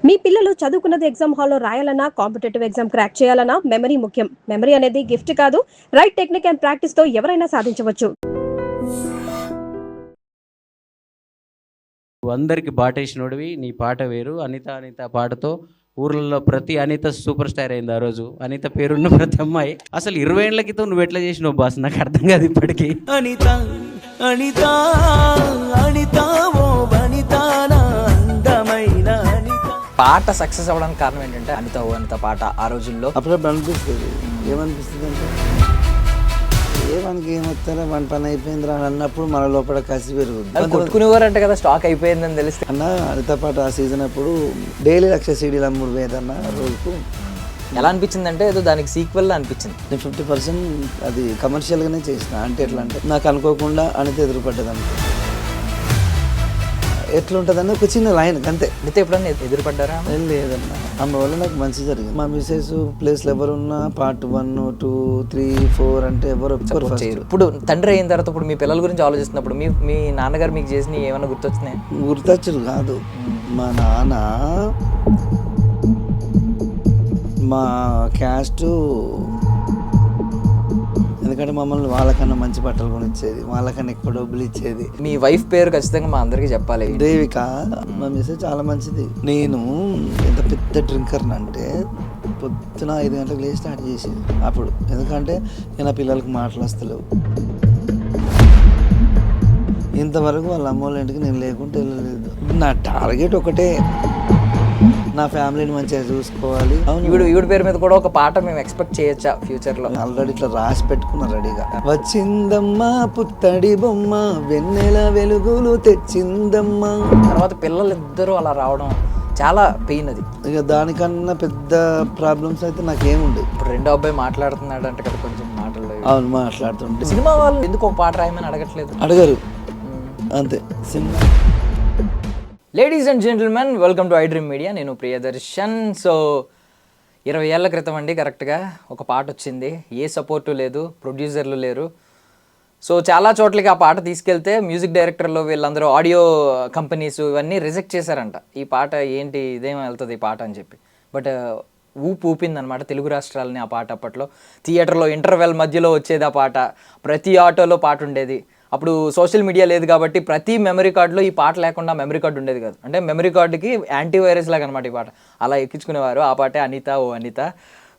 మీ పిల్లలు చదువుకున్నది ఎగ్జామ్ హాల్లో రాయాలన్నా కాంపిటేటివ్ ఎగ్జామ్ క్రాక్ చేయాలన్నా మెమరీ ముఖ్యం. మెమరీ అనేది గిఫ్ట్ కాదు, రైట్ టెక్నిక్ అండ్ ప్రాక్టీస్ తో ఎవరైనా సాధించవచ్చు. అందరికి బాటేసినోడివి, నీ పాట వేరు. అనిత అనిత పాటతో ఊర్లలో ప్రతి అనిత సూపర్ స్టార్ అయింది ఆ రోజు. అనిత పేరున్న ప్రతి అమ్మాయి. అసలు 20 ఏళ్ల క్రితం నువ్వు ఎట్లా చేసినావు బాస్, నాకు అర్థం కాదు ఇప్పటికీ. అనిత అనిత అనిత ఓ వనిత నా అందమైన అనిత. పాట సక్సెస్ అవ్వడానికి కారణం ఏంటంటే అనిత ఓ అనిత పాట ఆ రోజుల్లో అప్పుడప్పుడు అనిపిస్తుంది. ఏమనిపిస్తుంది అంటే మనకి ఏమొస్తారా మన పని అయిపోయిందిరా అన్నప్పుడు మన లోపల కసి పెరుగుతుంది. కొట్టుకునేవారంట కదా, స్టాక్ అయిపోయిందని తెలిస్తే. అన్న అనిత పాట ఆ సీజన్ అప్పుడు డైలీ 1,00,000 సీడీలు అమ్ముడుపోయేదన్న రోజుకు. ఎలా అనిపించింది అంటే ఏదో దానికి సీక్వెల్ అనిపించింది. నేను 50% అది కమర్షియల్గానే చేసిన. అంటే ఎట్లా అంటే నాకు అనుకోకుండా అనిత ఎదురుపడ్డది అనుకో, ఎట్లుంటుందని ఒక చిన్న లైన్ అంతే. అనిత ఎప్పుడన్నా ఎదురుపడ్డారా? ఏం లేదన్న, అమ్మ వల్ల నాకు మంచి జరిగింది. మా మిసెస్ ప్లేస్లో ఎవరున్నా పార్ట్ 1, 2, 3, 4 అంటే ఎవరు చేయరు. ఇప్పుడు తండ్రి అయిన తర్వాత ఇప్పుడు మీ పిల్లల గురించి ఆలోచిస్తున్నప్పుడు మీ నాన్నగారు మీకు చేసిన ఏమైనా గుర్తొచ్చినాయి? గుర్తొచ్చుడు కాదు, మా నాన్న మా క్యాస్ట్, ఎందుకంటే మమ్మల్ని వాళ్ళకన్నా మంచి బట్టలు కొనిచ్చేది, వాళ్ళకన్నా ఎక్కువ డబ్బులు ఇచ్చేది. మీ వైఫ్ పేరు ఖచ్చితంగా మా అందరికీ చెప్పాలి, దేవిక. మా మిస్సెస్ చాలా మంచిది. నేను ఎంత పెద్ద డ్రింకర్ని అంటే పొద్దున 5 గంటలకు లేచి స్టార్ట్ చేసేది అప్పుడు. ఎందుకంటే నా పిల్లలకు మాటలు వస్తలేవు. ఇంతవరకు వాళ్ళ అమ్మ వాళ్ళ ఇంటికి నేను లేకుంటే వెళ్ళలేదు. నా టార్గెట్ ఒకటే, నా ఫ్యామిలీని మంచిగా చూసుకోవాలి. ఈవిడ పేరు మీద కూడా ఒక పాట మేము ఎక్స్పెక్ట్ చేయొచ్చా ఫ్యూచర్ లో? ఆల్రెడీ ఇట్లా రాసి పెట్టుకున్నా రెడీగా. వచ్చిందమ్మా పుత్తడి బొమ్మ, వెన్నెల వెలుగులు తెచ్చిందమ్మా. తర్వాత పిల్లలిద్దరూ అలా రావడం చాలా పెయిన్. అది ఇక దానికన్నా పెద్ద ప్రాబ్లమ్స్ అయితే నాకేముండదు. ఇప్పుడు రెండో అబ్బాయి మాట్లాడుతున్నాడు అంటే కదా కొంచెం మాటలు. అవును, మాట్లాడుతుంటే. సినిమా వాళ్ళు ఎందుకు ఒక పాట రాయమని అడగట్లేదు? అడగరు అంతే. Cinema. Ladies and gentlemen, welcome to I dream media. నేను ప్రియదర్శన్. సో 20 ఏళ్ల క్రితం అండి కరెక్ట్గా ఒక పాట వచ్చింది. ఏ సపోర్టు లేదు, ప్రొడ్యూసర్లు లేరు. సో చాలా చోట్లకి ఆ పాట తీసుకెళ్తే మ్యూజిక్ డైరెక్టర్లు వీళ్ళందరూ, ఆడియో కంపెనీస్ ఇవన్నీ రిజెక్ట్ చేశారంట. ఈ పాట ఏంటి, ఇదేం వెళ్తుంది ఈ పాట అని చెప్పి. బట్ ఊపిందనమాట తెలుగు రాష్ట్రాలని ఆ పాట. అప్పట్లో థియేటర్లో ఇంటర్వెల్ మధ్యలో వచ్చేది ఆ పాట. ప్రతి ఆటోలో పాట ఉండేది. అప్పుడు సోషల్ మీడియా లేదు కాబట్టి ప్రతి మెమరీ కార్డులో ఈ పాట లేకుండా మెమరీ కార్డు ఉండేది కాదు. అంటే మెమరీ కార్డుకి యాంటీవైరస్ లాగా అనమాట ఈ పాట. అలా ఎక్కించుకునేవారు. ఆ పాటే అనిత ఓ అనిత.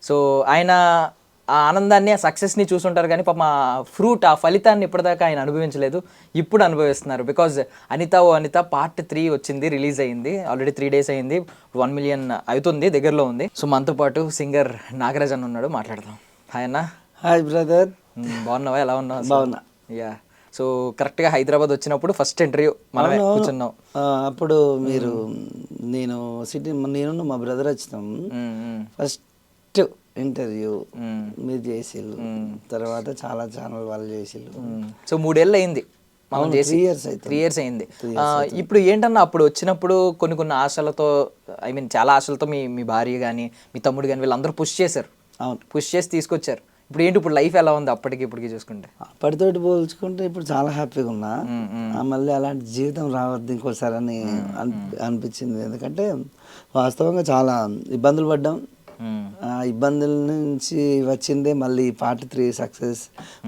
సో ఆయన ఆ ఆనందాన్ని, ఆ సక్సెస్ని చూసుంటారు కానీ పాపం ఆ ఫ్రూట్, ఆ ఫలితాన్ని ఇప్పటిదాకా ఆయన అనుభవించలేదు. ఇప్పుడు అనుభవిస్తున్నారు. బికాజ్ అనిత ఓ అనిత పార్ట్ 3 వచ్చింది, రిలీజ్ అయింది. ఆల్రెడీ 3 days అయింది. 1 million అవుతుంది, దగ్గరలో ఉంది. సో మనతో పాటు సింగర్ నాగరాజ్ అన్న ఉన్నాడు, మాట్లాడదాం. హాయ్ అన్న. Hi brother. బాగున్నావా? ఎలా ఉన్నావు? బాగున్నా. యా. సో కరెక్ట్గా హైదరాబాద్ వచ్చినప్పుడు ఫస్ట్ ఇంటర్వ్యూ మనమే కూర్చున్నాం. అప్పుడు మీరు నేను మా బ్రదర్ వచ్చినాం. ఫస్ట్ ఇంటర్వ్యూ మీరు చేసిళ్ళు, తర్వాత చాలా ఛానల్ వాళ్ళు చేసిళ్ళు. సో 3 ఏళ్ళు అయింది మనం చేసి. 3 years అయింది. ఇప్పుడు ఏంటన్నా, అప్పుడు వచ్చినప్పుడు కొన్ని ఆశలతో, ఐ మీన్ చాలా ఆశలతో మీ భార్య కానీ మీ తమ్ముడు కానీ వీళ్ళందరూ పుష్ చేశారు. పుష్ చేసి తీసుకొచ్చారు. ఇప్పుడు ఏంటి, ఇప్పుడు లైఫ్ ఎలా ఉంది అప్పటికి ఇప్పటికి చూసుకుంటే? అప్పటితోటి పోల్చుకుంటే ఇప్పుడు చాలా హ్యాపీగా ఉన్నా. మళ్ళీ అలాంటి జీవితం రావద్దు ఇంకోసారి అని అనిపించింది. ఎందుకంటే వాస్తవంగా చాలా ఇబ్బందులు పడ్డాం. ఆ ఇబ్బందుల నుంచి వచ్చిందే మళ్ళీ పార్ట్ 3 సక్సెస్.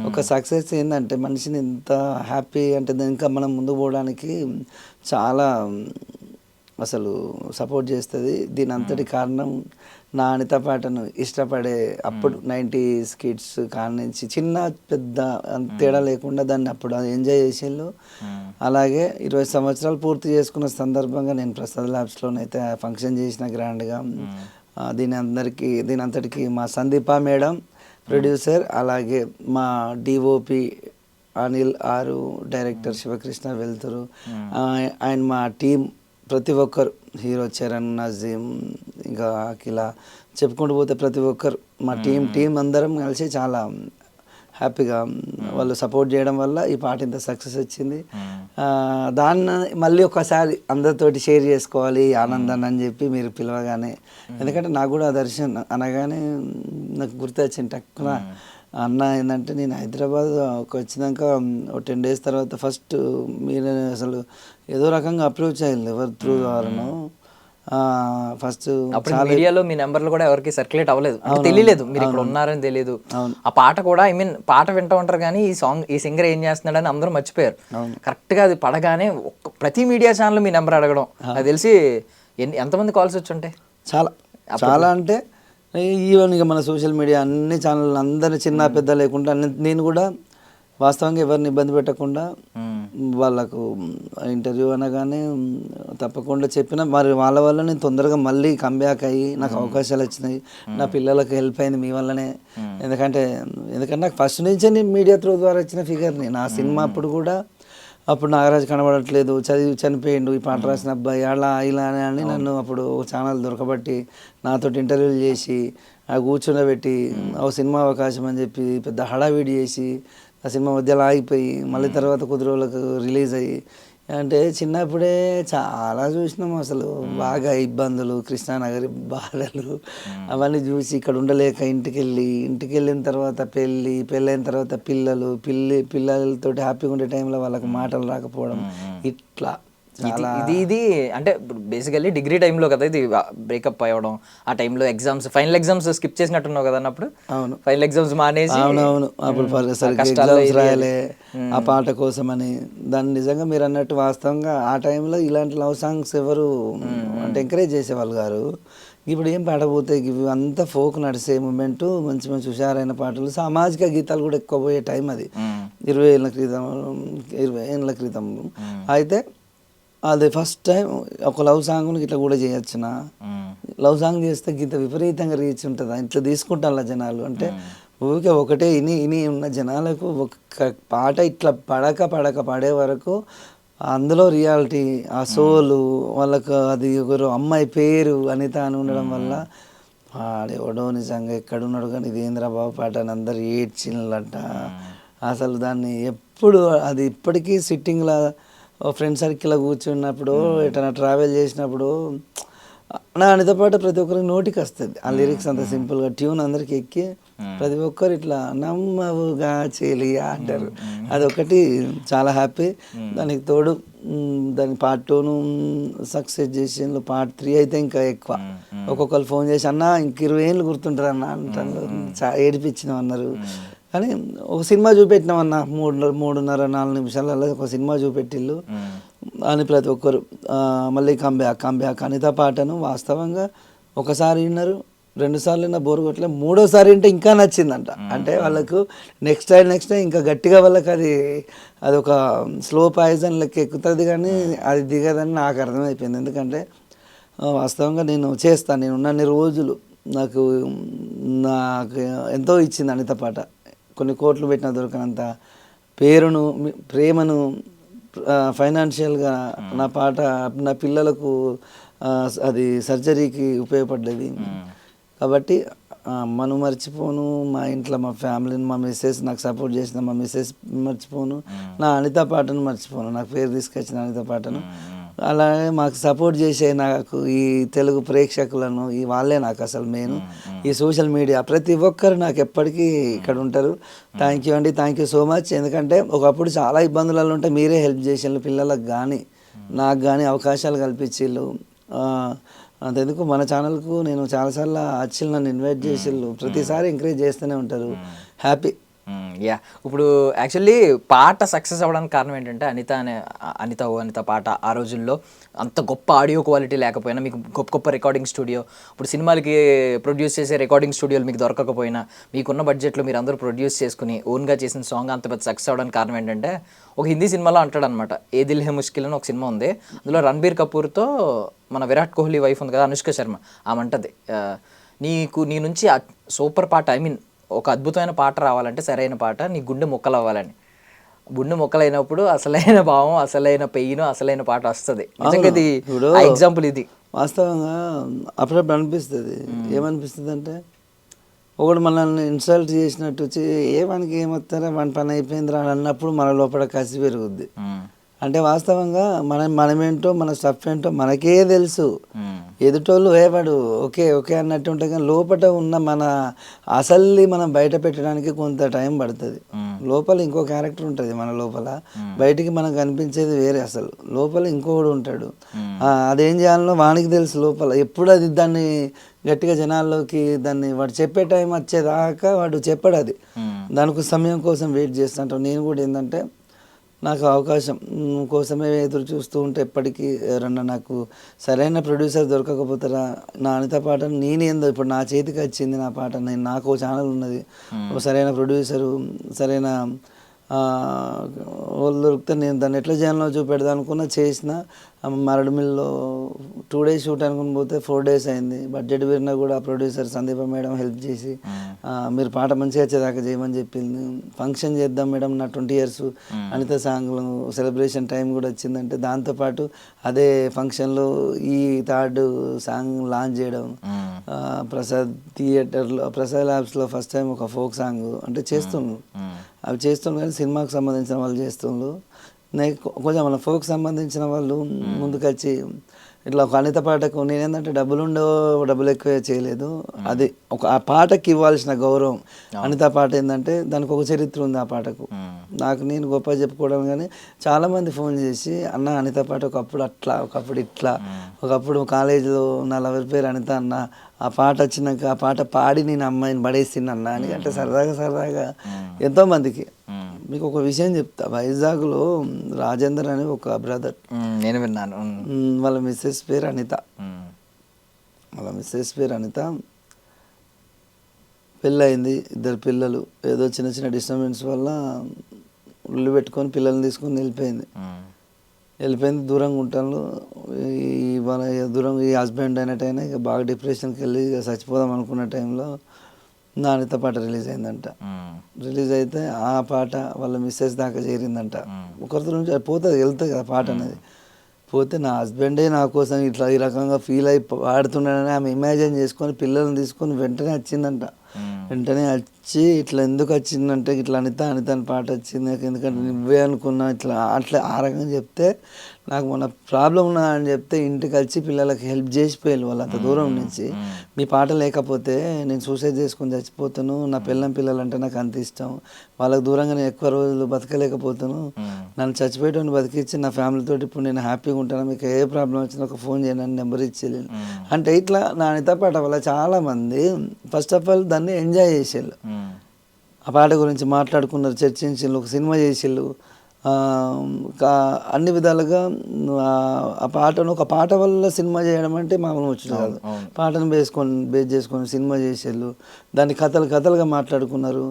ఒక సక్సెస్ ఏంటంటే మనిషిని ఎంత హ్యాపీ అంటే ఇంకా మనం ముందుకు పోవడానికి చాలా అసలు సపోర్ట్ చేస్తుంది. దీని అంతటి కారణం నా అనిత పాటను ఇష్టపడే, అప్పుడు 90s కిడ్స్ కాడ నుంచి చిన్న పెద్ద తేడా లేకుండా దాన్ని అప్పుడు ఎంజాయ్ చేసేళ్ళు. అలాగే 20 సంవత్సరాలు పూర్తి చేసుకున్న సందర్భంగా నేను ప్రసాద్ ల్యాబ్స్లోనైతే ఫంక్షన్ చేసిన గ్రాండ్గా. దీని అంతటికి మా సందీప మేడం ప్రొడ్యూసర్, అలాగే మా డిఓపి అనిల్ ఆరు, డైరెక్టర్ శివకృష్ణ వెళ్తురు, అండ్ మా టీం ప్రతి ఒక్కరు, హీరో చరణ్, నజీమ్, ఇంకా అఖిల, చెప్పుకుంటూ పోతే ప్రతి ఒక్కరు మా టీం అందరం కలిసి చాలా హ్యాపీగా వాళ్ళు సపోర్ట్ చేయడం వల్ల ఈ పాట ఇంత సక్సెస్ వచ్చింది. దాన్ని మళ్ళీ ఒకసారి అందరితోటి షేర్ చేసుకోవాలి ఆనందాన్ని అని చెప్పి మీరు పిలవగానే, ఎందుకంటే నాకు కూడా దర్శన్ అనగానే నాకు గుర్తొచ్చింది టక్కున. అన్న ఏంటంటే నేను హైదరాబాద్ వచ్చినాక ఒక 10 days తర్వాత ఫస్ట్ మీరు అసలు ఏదో రకంగా అప్రోచ్ అయ్యింది, ఎవరు త్రూ ద్వారానో. ఫస్ట్ అప్పుడు మీడియాలో మీ నెంబర్లు కూడా ఎవరికి సర్క్యులేట్ అవ్వలేదు, అంటే తెలియలేదు మీరు ఇక్కడ ఉన్నారని తెలియదు. ఆ పాట కూడా ఐ మీన్ పాట వింటూ ఉంటారు కానీ ఈ సింగర్ ఏం చేస్తున్నాడని అందరూ మర్చిపోయారు. కరెక్ట్ గా అది పడగానే ప్రతి మీడియా ఛానల్ మీ నెంబర్ అడగడం, నాకు తెలిసి ఎంతమంది కాల్స్ వచ్చి ఉంటాయి? చాలా అంటే ఈవెన్ ఇక మన సోషల్ మీడియా అన్ని ఛానల్ అందరినీ చిన్న పెద్ద లేకుండా నేను కూడా వాస్తవంగా ఎవరిని ఇబ్బంది పెట్టకుండా వాళ్ళకు ఇంటర్వ్యూ అనగానే తప్పకుండా చెప్పిన, మరి వాళ్ళ వల్ల నేను తొందరగా మళ్ళీ కంబ్యాక్ అయ్యి నాకు అవకాశాలు వచ్చినాయి. నా పిల్లలకు హెల్ప్ అయింది మీ వల్లనే. ఎందుకంటే నాకు ఫస్ట్ నుంచే నేను మీడియా త్రూ ద్వారా వచ్చిన ఫిగర్ని. నా సినిమా అప్పుడు కూడా అప్పుడు నాగరాజు కనబడట్లేదు, చనిపోయిండు, ఈ పాట రాసిన అబ్బాయి అలా ఇలా అని నన్ను అప్పుడు ఛానల్ దొరకబట్టి నాతో ఇంటర్వ్యూలు చేసి కూర్చుండబెట్టి ఓ సినిమా అవకాశం అని చెప్పి పెద్ద హడావిడి చేసి ఆ సినిమా మధ్యలో ఆగిపోయి మళ్ళీ తర్వాత కొద్ది రోజులకు రిలీజ్ అయ్యి, అంటే చిన్నప్పుడే చాలా చూసినాం. అసలు బాగా ఇబ్బందులు, కృష్ణానగరి బాధలు అవన్నీ చూసి ఇక్కడ ఉండలేక ఇంటికి వెళ్ళిన తర్వాత పెళ్ళైన తర్వాత పిల్లలతోటి హ్యాపీగా ఉండే టైంలో వాళ్ళకి మాటలు రాకపోవడం, ఇట్లా ఇది అంటే బేసికల్లీ డిగ్రీ టైంలో కదా ఇది బ్రేకప్ అవ్వడం. ఆ టైంలో ఎగ్జామ్స్, ఫైనల్ ఎగ్జామ్స్ స్కిప్ చేసినట్టున్నావు కదా అన్నప్పుడు. అవును, ఫైనల్ ఎగ్జామ్స్ మానేసి. అవునవును, అప్పుడు ఎగ్జామ్స్ రాయలే ఆ పాట కోసం అని. దాన్ని నిజంగా మీరు అన్నట్టు వాస్తవంగా ఆ టైంలో ఇలాంటి లవ్ సాంగ్స్ ఎవరు అంటే ఎంకరేజ్ చేసేవాళ్ళు గారు. ఇప్పుడు ఏం పాట పోతాయి, ఇవి అంతా ఫోక్ నడిసే మూమెంట్, మంచి మంచి హుషారైన పాటలు, సామాజిక గీతాలు కూడా ఎక్కువ పోయే టైం అది 20 ఏళ్ళ క్రితం. అయితే అది ఫస్ట్ టైం ఒక లవ్ సాంగ్ని ఇట్లా కూడా చేయొచ్చునా, లవ్ సాంగ్ చేస్తే గీత విపరీతంగా రీచ్ ఉంటుందా, ఇట్లా తీసుకుంటారు జనాలు. అంటే ఊరికే ఒకటే ఇని ఉన్న జనాలకు ఒక పాట ఇట్లా పడే వరకు అందులో రియాలిటీ, ఆ సోలు వాళ్ళకు, అది ఒకరు అమ్మాయి పేరు అనిత అని ఉండడం వల్ల ఆడెవడో నిజంగా ఎక్కడున్నాడు కానీ ఇది ఏంద్రబాబు పాట అని అందరు ఏడ్చినలంట. అసలు దాన్ని ఎప్పుడు అది ఇప్పటికీ సిట్టింగ్లా ఫ్రెండ్ సర్కిల్లో కూర్చున్నప్పుడు ఎటైనా ట్రావెల్ చేసినప్పుడు నా అనితో పాటు ప్రతి ఒక్కరికి నోటికి వస్తుంది ఆ లిరిక్స్. అంత సింపుల్గా ట్యూన్ అందరికి ఎక్కి ప్రతి ఒక్కరు ఇట్లా నమ్మవుగా చెలియా అంటారు. అదొకటి చాలా హ్యాపీ. దానికి తోడు దాని పార్ట్ 2ను సక్సెస్ చేసిన పార్ట్ 3 అయితే ఇంకా ఎక్కువ. ఒక్కొక్కరు ఫోన్ చేసి అన్న ఇంక 20 ఏళ్ళు గుర్తుంటారు అన్న అంటారు, ఏడిపించినాం అన్నారు. కానీ ఒక సినిమా చూపెట్టినామన్న 3.5-4 నిమిషాలలో ఒక సినిమా చూపెట్టిళ్ళు అని ప్రతి ఒక్కరు. మళ్ళీ కంబ్యాక్ అనిత పాటను వాస్తవంగా ఒకసారి విన్నారు, 2 సార్లు విన్నా బోర్ కొట్టలే, 3వసారి వింటే ఇంకా నచ్చిందంట. అంటే వాళ్ళకు నెక్స్ట్ టైం ఇంకా గట్టిగా వాళ్ళకి అది ఒక స్లో పాయిజన్ లెక్క ఎక్కుతుంది కానీ అది దిగదని నాకు అర్థమైపోయింది. ఎందుకంటే వాస్తవంగా నేను ఉన్నన్ని రోజులు నాకు ఎంతో ఇచ్చింది అనిత పాట. కొన్ని కోట్లు పెట్టినా దొరకనంత పేరును, ప్రేమను, ఫైనాన్షియల్గా నా పాట నా పిల్లలకు అది సర్జరీకి ఉపయోగపడ్డది. కాబట్టి అమ్మను మర్చిపోను, మా ఇంట్లో మా ఫ్యామిలీని, మా మిస్సెస్ నాకు సపోర్ట్ చేసిన మా మిస్సెస్ మర్చిపోను, నా అనిత పాటను మర్చిపోను, నాకు పేరు తీసుకొచ్చిన అనిత పాటను. అలాగే మాకు సపోర్ట్ చేసే నాకు ఈ తెలుగు ప్రేక్షకులను వాళ్ళే నాకు అసలు మెయిన్. ఈ సోషల్ మీడియా ప్రతి ఒక్కరు నాకు ఎప్పటికీ ఇక్కడ ఉంటారు. థ్యాంక్ యూ అండి, థ్యాంక్ యూ సో మచ్. ఎందుకంటే ఒకప్పుడు చాలా ఇబ్బందులలో ఉంటే మీరే హెల్ప్ చేసేళ్ళు, పిల్లలకు కానీ నాకు కానీ అవకాశాలు కల్పించేళ్ళు. అంతెందుకు మన ఛానల్కు నేను చాలాసార్లు వచ్చి నన్ను ఇన్వైట్ చేసేళ్ళు, ప్రతిసారి ఎంకరేజ్ చేస్తూనే ఉంటారు. హ్యాపీ. యా, ఇప్పుడు యాక్చువల్లీ పాట సక్సెస్ అవ్వడానికి కారణం ఏంటంటే అనిత పాట ఆ రోజుల్లో అంత గొప్ప ఆడియో క్వాలిటీ లేకపోయినా, మీకు గొప్ప రికార్డింగ్ స్టూడియో, ఇప్పుడు సినిమాలకి ప్రొడ్యూస్ చేసే రికార్డింగ్ స్టూడియోలు మీకు దొరకకపోయినా మీకున్న బడ్జెట్లో మీరు అందరూ ప్రొడ్యూస్ చేసుకుని ఓన్గా చేసిన సాంగ్ అంత పెద్ద సక్సెస్ అవ్వడానికి కారణం ఏంటంటే, ఒక హిందీ సినిమాలో అంటాడు అనమాట, ఏ దిల్ హే ముష్కిల్ అని ఒక సినిమా ఉంది. అందులో రణబీర్ కపూర్తో మన విరాట్ కోహ్లీ వైఫ్ ఉంది కదా అనుష్క శర్మ, ఆమె అంటది నీ నుంచి సూపర్ పాట, ఐ మీన్ ఒక అద్భుతమైన పాట రావాలంటే సరైన పాట నీ గుండె మొక్కలు అవ్వాలని. గుండె మొక్కలైనప్పుడు అసలైన భావం, అసలైన పెయిన్, అసలైన పాట వస్తుంది. నిజంగా ఇది ఎగ్జాంపుల్. ఇది వాస్తవంగా అప్పుడప్పుడు అనిపిస్తుంది. ఏమనిపిస్తుంది అంటే, ఒకడు మనల్ని ఇన్సల్ట్ చేసినట్టు వచ్చి ఏమనికి ఏమొస్తారా మన పని అయిపోయిందిరా అన్నప్పుడు మన లోపల కసి పెరుగుద్ది. అంటే వాస్తవంగా మనమేంటో మన స్టఫ్ ఏంటో మనకే తెలుసు. ఎదుటోళ్ళు వాడు ఓకే ఓకే అన్నట్టు ఉంటాయి, కానీ లోపల ఉన్న మన అసల్ని మనం బయట పెట్టడానికి కొంత టైం పడుతుంది. లోపల ఇంకో క్యారెక్టర్ ఉంటుంది మన లోపల, బయటికి మనకు కనిపించేది వేరే. అసలు లోపల ఇంకోడు ఉంటాడు, అదేం చేయాలనో వానికి తెలుసు లోపల. ఎప్పుడు అది దాన్ని గట్టిగా జనాల్లోకి దాన్ని వాడు చెప్పే టైం వచ్చేదాకా వాడు చెప్పడు. అది దానికి సమయం కోసం వెయిట్ చేస్తుంటాం. నేను కూడా ఏంటంటే నాకు అవకాశం కోసమే ఎదురు చూస్తూ ఉంటే ఎప్పటికీ ఎవరన్నా నాకు సరైన ప్రొడ్యూసర్ దొరకకపోతారా, నా అనిత పాట నేనేందో ఇప్పుడు నా చేతికి వచ్చింది నా పాట, నాకు ఛానల్ ఉన్నది, ఒక సరైన ప్రొడ్యూసరు సరైన వాళ్ళు దొరికితే నేను దాన్ని ఎట్లా చేయాలో చూపెడదాం అనుకున్నా. చేసిన మరడుమిల్లో 2 days షూట్ అనుకుని పోతే 4 days అయింది. బడ్జెట్ పెరిగినా కూడా ప్రొడ్యూసర్ సందీప మేడం హెల్ప్ చేసి మీరు పాట మంచిగా వచ్చేదాకా చేయమని చెప్పింది. ఫంక్షన్ చేద్దాం మేడం, నా 20 years అనిత సాంగ్లు సెలబ్రేషన్ టైం కూడా వచ్చిందంటే దాంతోపాటు అదే ఫంక్షన్లో ఈ 3rd సాంగ్ లాంచ్ చేయడం, ప్రసాద్ థియేటర్లో ప్రసాద్ ల్యాబ్స్లో ఫస్ట్ టైం ఒక ఫోక్ సాంగ్ అంటే చేస్తున్నాను. అవి చేస్తుండ్రు కానీ సినిమాకు సంబంధించిన వాళ్ళు చేస్తుండ్రు. కొంచెం మన ఫోక్ సంబంధించిన వాళ్ళు ముందుకొచ్చి ఇట్లా ఒక అనిత పాటకు నేనేంటంటే డబ్బులు ఎక్కువ చేయలేదు. అది ఒక ఆ పాటకి ఇవ్వాల్సిన గౌరవం. అనిత పాట ఏంటంటే దానికి ఒక చరిత్ర ఉంది ఆ పాటకు. నాకు నేను గొప్ప చెప్పుకోవడం, కానీ చాలామంది ఫోన్ చేసి అన్న అనిత పాట ఒకప్పుడు అట్లా ఒకప్పుడు ఇట్లా, ఒకప్పుడు కాలేజీలో నా లవర్ పేరు అనిత అన్న, ఆ పాట వచ్చినాక ఆ పాట పాడి నేను అమ్మాయిని పడేసింది అన్న అని అంటే సరదాగా ఎంతోమందికి. మీకు ఒక విషయం చెప్తా, వైజాగ్లో రాజేందర్ అని ఒక బ్రదర్, నేను విన్నాను, వాళ్ళ మిస్సెస్ పేరు అనిత. పెళ్ళయింది, 2 పిల్లలు. ఏదో చిన్న డిస్టర్బెన్స్ వల్ల ఉల్లు పెట్టుకొని పిల్లల్ని తీసుకొని వెళ్ళిపోయింది. దూరంగా ఉంటాను. ఈ హస్బెండ్ అయినట్టయినా ఇక బాగా డిప్రెషన్కి వెళ్ళి ఇక చచ్చిపోదాం అనుకున్న టైంలో నా అనిత పాట రిలీజ్ అయిందంట. రిలీజ్ అయితే ఆ పాట వాళ్ళ మిస్సెస్ దాకా చేరిందంట. ఒకరితో నుంచి పోతుంది, వెళ్తుంది కదా పాట అనేది. పోతే నా హస్బెండే నా కోసం ఇట్లా ఈ రకంగా ఫీల్ అయి పాడుతున్నాడని ఆమె ఇమాజిన్ చేసుకొని పిల్లల్ని తీసుకొని వెంటనే వచ్చిందంట. వెంటనే వచ్చి ఇట్లా ఎందుకు వచ్చిందంటే ఇట్లా అనిత అని పాట వచ్చింది, ఎందుకంటే నువ్వే అనుకున్నా అట్లా ఆ రకంగా చెప్తే నాకు మొన్న ప్రాబ్లం ఉన్నా అని చెప్తే ఇంటికి వచ్చి పిల్లలకి హెల్ప్ చేసిపోయారు వాళ్ళు అంత దూరం నుంచి. మీ పాట లేకపోతే నేను సూసైడ్ చేసుకొని చచ్చిపోతాను, నా పిల్లలంటే నాకు అంత ఇష్టం, వాళ్ళకి దూరంగా నేను ఎక్కువ రోజులు బతకలేకపోతాను, నన్ను చచ్చిపోయేటోని బతికిచ్చి నా ఫ్యామిలీతో ఇప్పుడు నేను హ్యాపీగా ఉంటాను, మీకు ఏ ప్రాబ్లం వచ్చినా ఒక ఫోన్ చేయండి అని నెంబర్ ఇచ్చేయాలి అంటే ఇట్లా నా అనిత పాట వల్ల చాలామంది ఫస్ట్ ఆఫ్ ఆల్ దాన్ని ఎంజాయ్ చేసేళ్ళు. ఆ పాట గురించి మాట్లాడుకున్నారు, చర్చించారు, ఒక సినిమా చేసేళ్ళు. అన్ని విధాలుగా ఆ పాటను ఒక పాట వల్ల సినిమా చేయడం అంటే మామూలు వచ్చి కాదు. పాటను బేస్ చేసుకొని సినిమా చేసేళ్ళు, దాన్ని కథలుగా మాట్లాడుకున్నారు.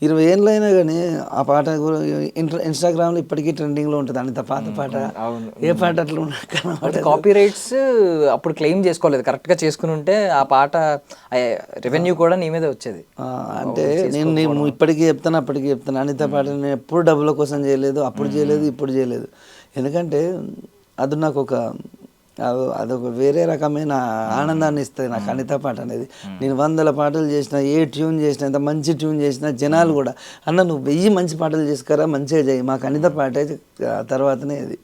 20 ఏళ్ళు అయినా కానీ ఆ పాట ఇన్స్టాగ్రామ్లో ఇప్పటికీ ట్రెండింగ్లో ఉంటుంది అనిత పాత పాట. ఏ పాట అట్లా ఉన్నా కాపీ రైట్స్ అప్పుడు క్లెయిమ్ చేసుకోలేదు, కరెక్ట్గా చేసుకుని ఉంటే ఆ పాట రెవెన్యూ కూడా నీ మీద వచ్చేది. అంటే నేను ఇప్పటికీ చెప్తాను అప్పటికీ చెప్తాను, అనిత పాట నేను ఎప్పుడు డబ్బుల కోసం చేయలేదు, అప్పుడు చేయలేదు, ఇప్పుడు చేయలేదు. ఎందుకంటే అది నాకు అదొక వేరే రకమైన ఆనందాన్ని ఇస్తుంది నాకు అనిత పాట అనేది. నేను 100 పాటలు చేసిన, ఏ ట్యూన్ చేసినా, ఎంత మంచి ట్యూన్ చేసినా జనాలు కూడా అన్న నువ్వు 1000 మంచి పాటలు చేసుకురా, మంచిగా చేయి, మాకు అనిత పాట తర్వాతనే ఇది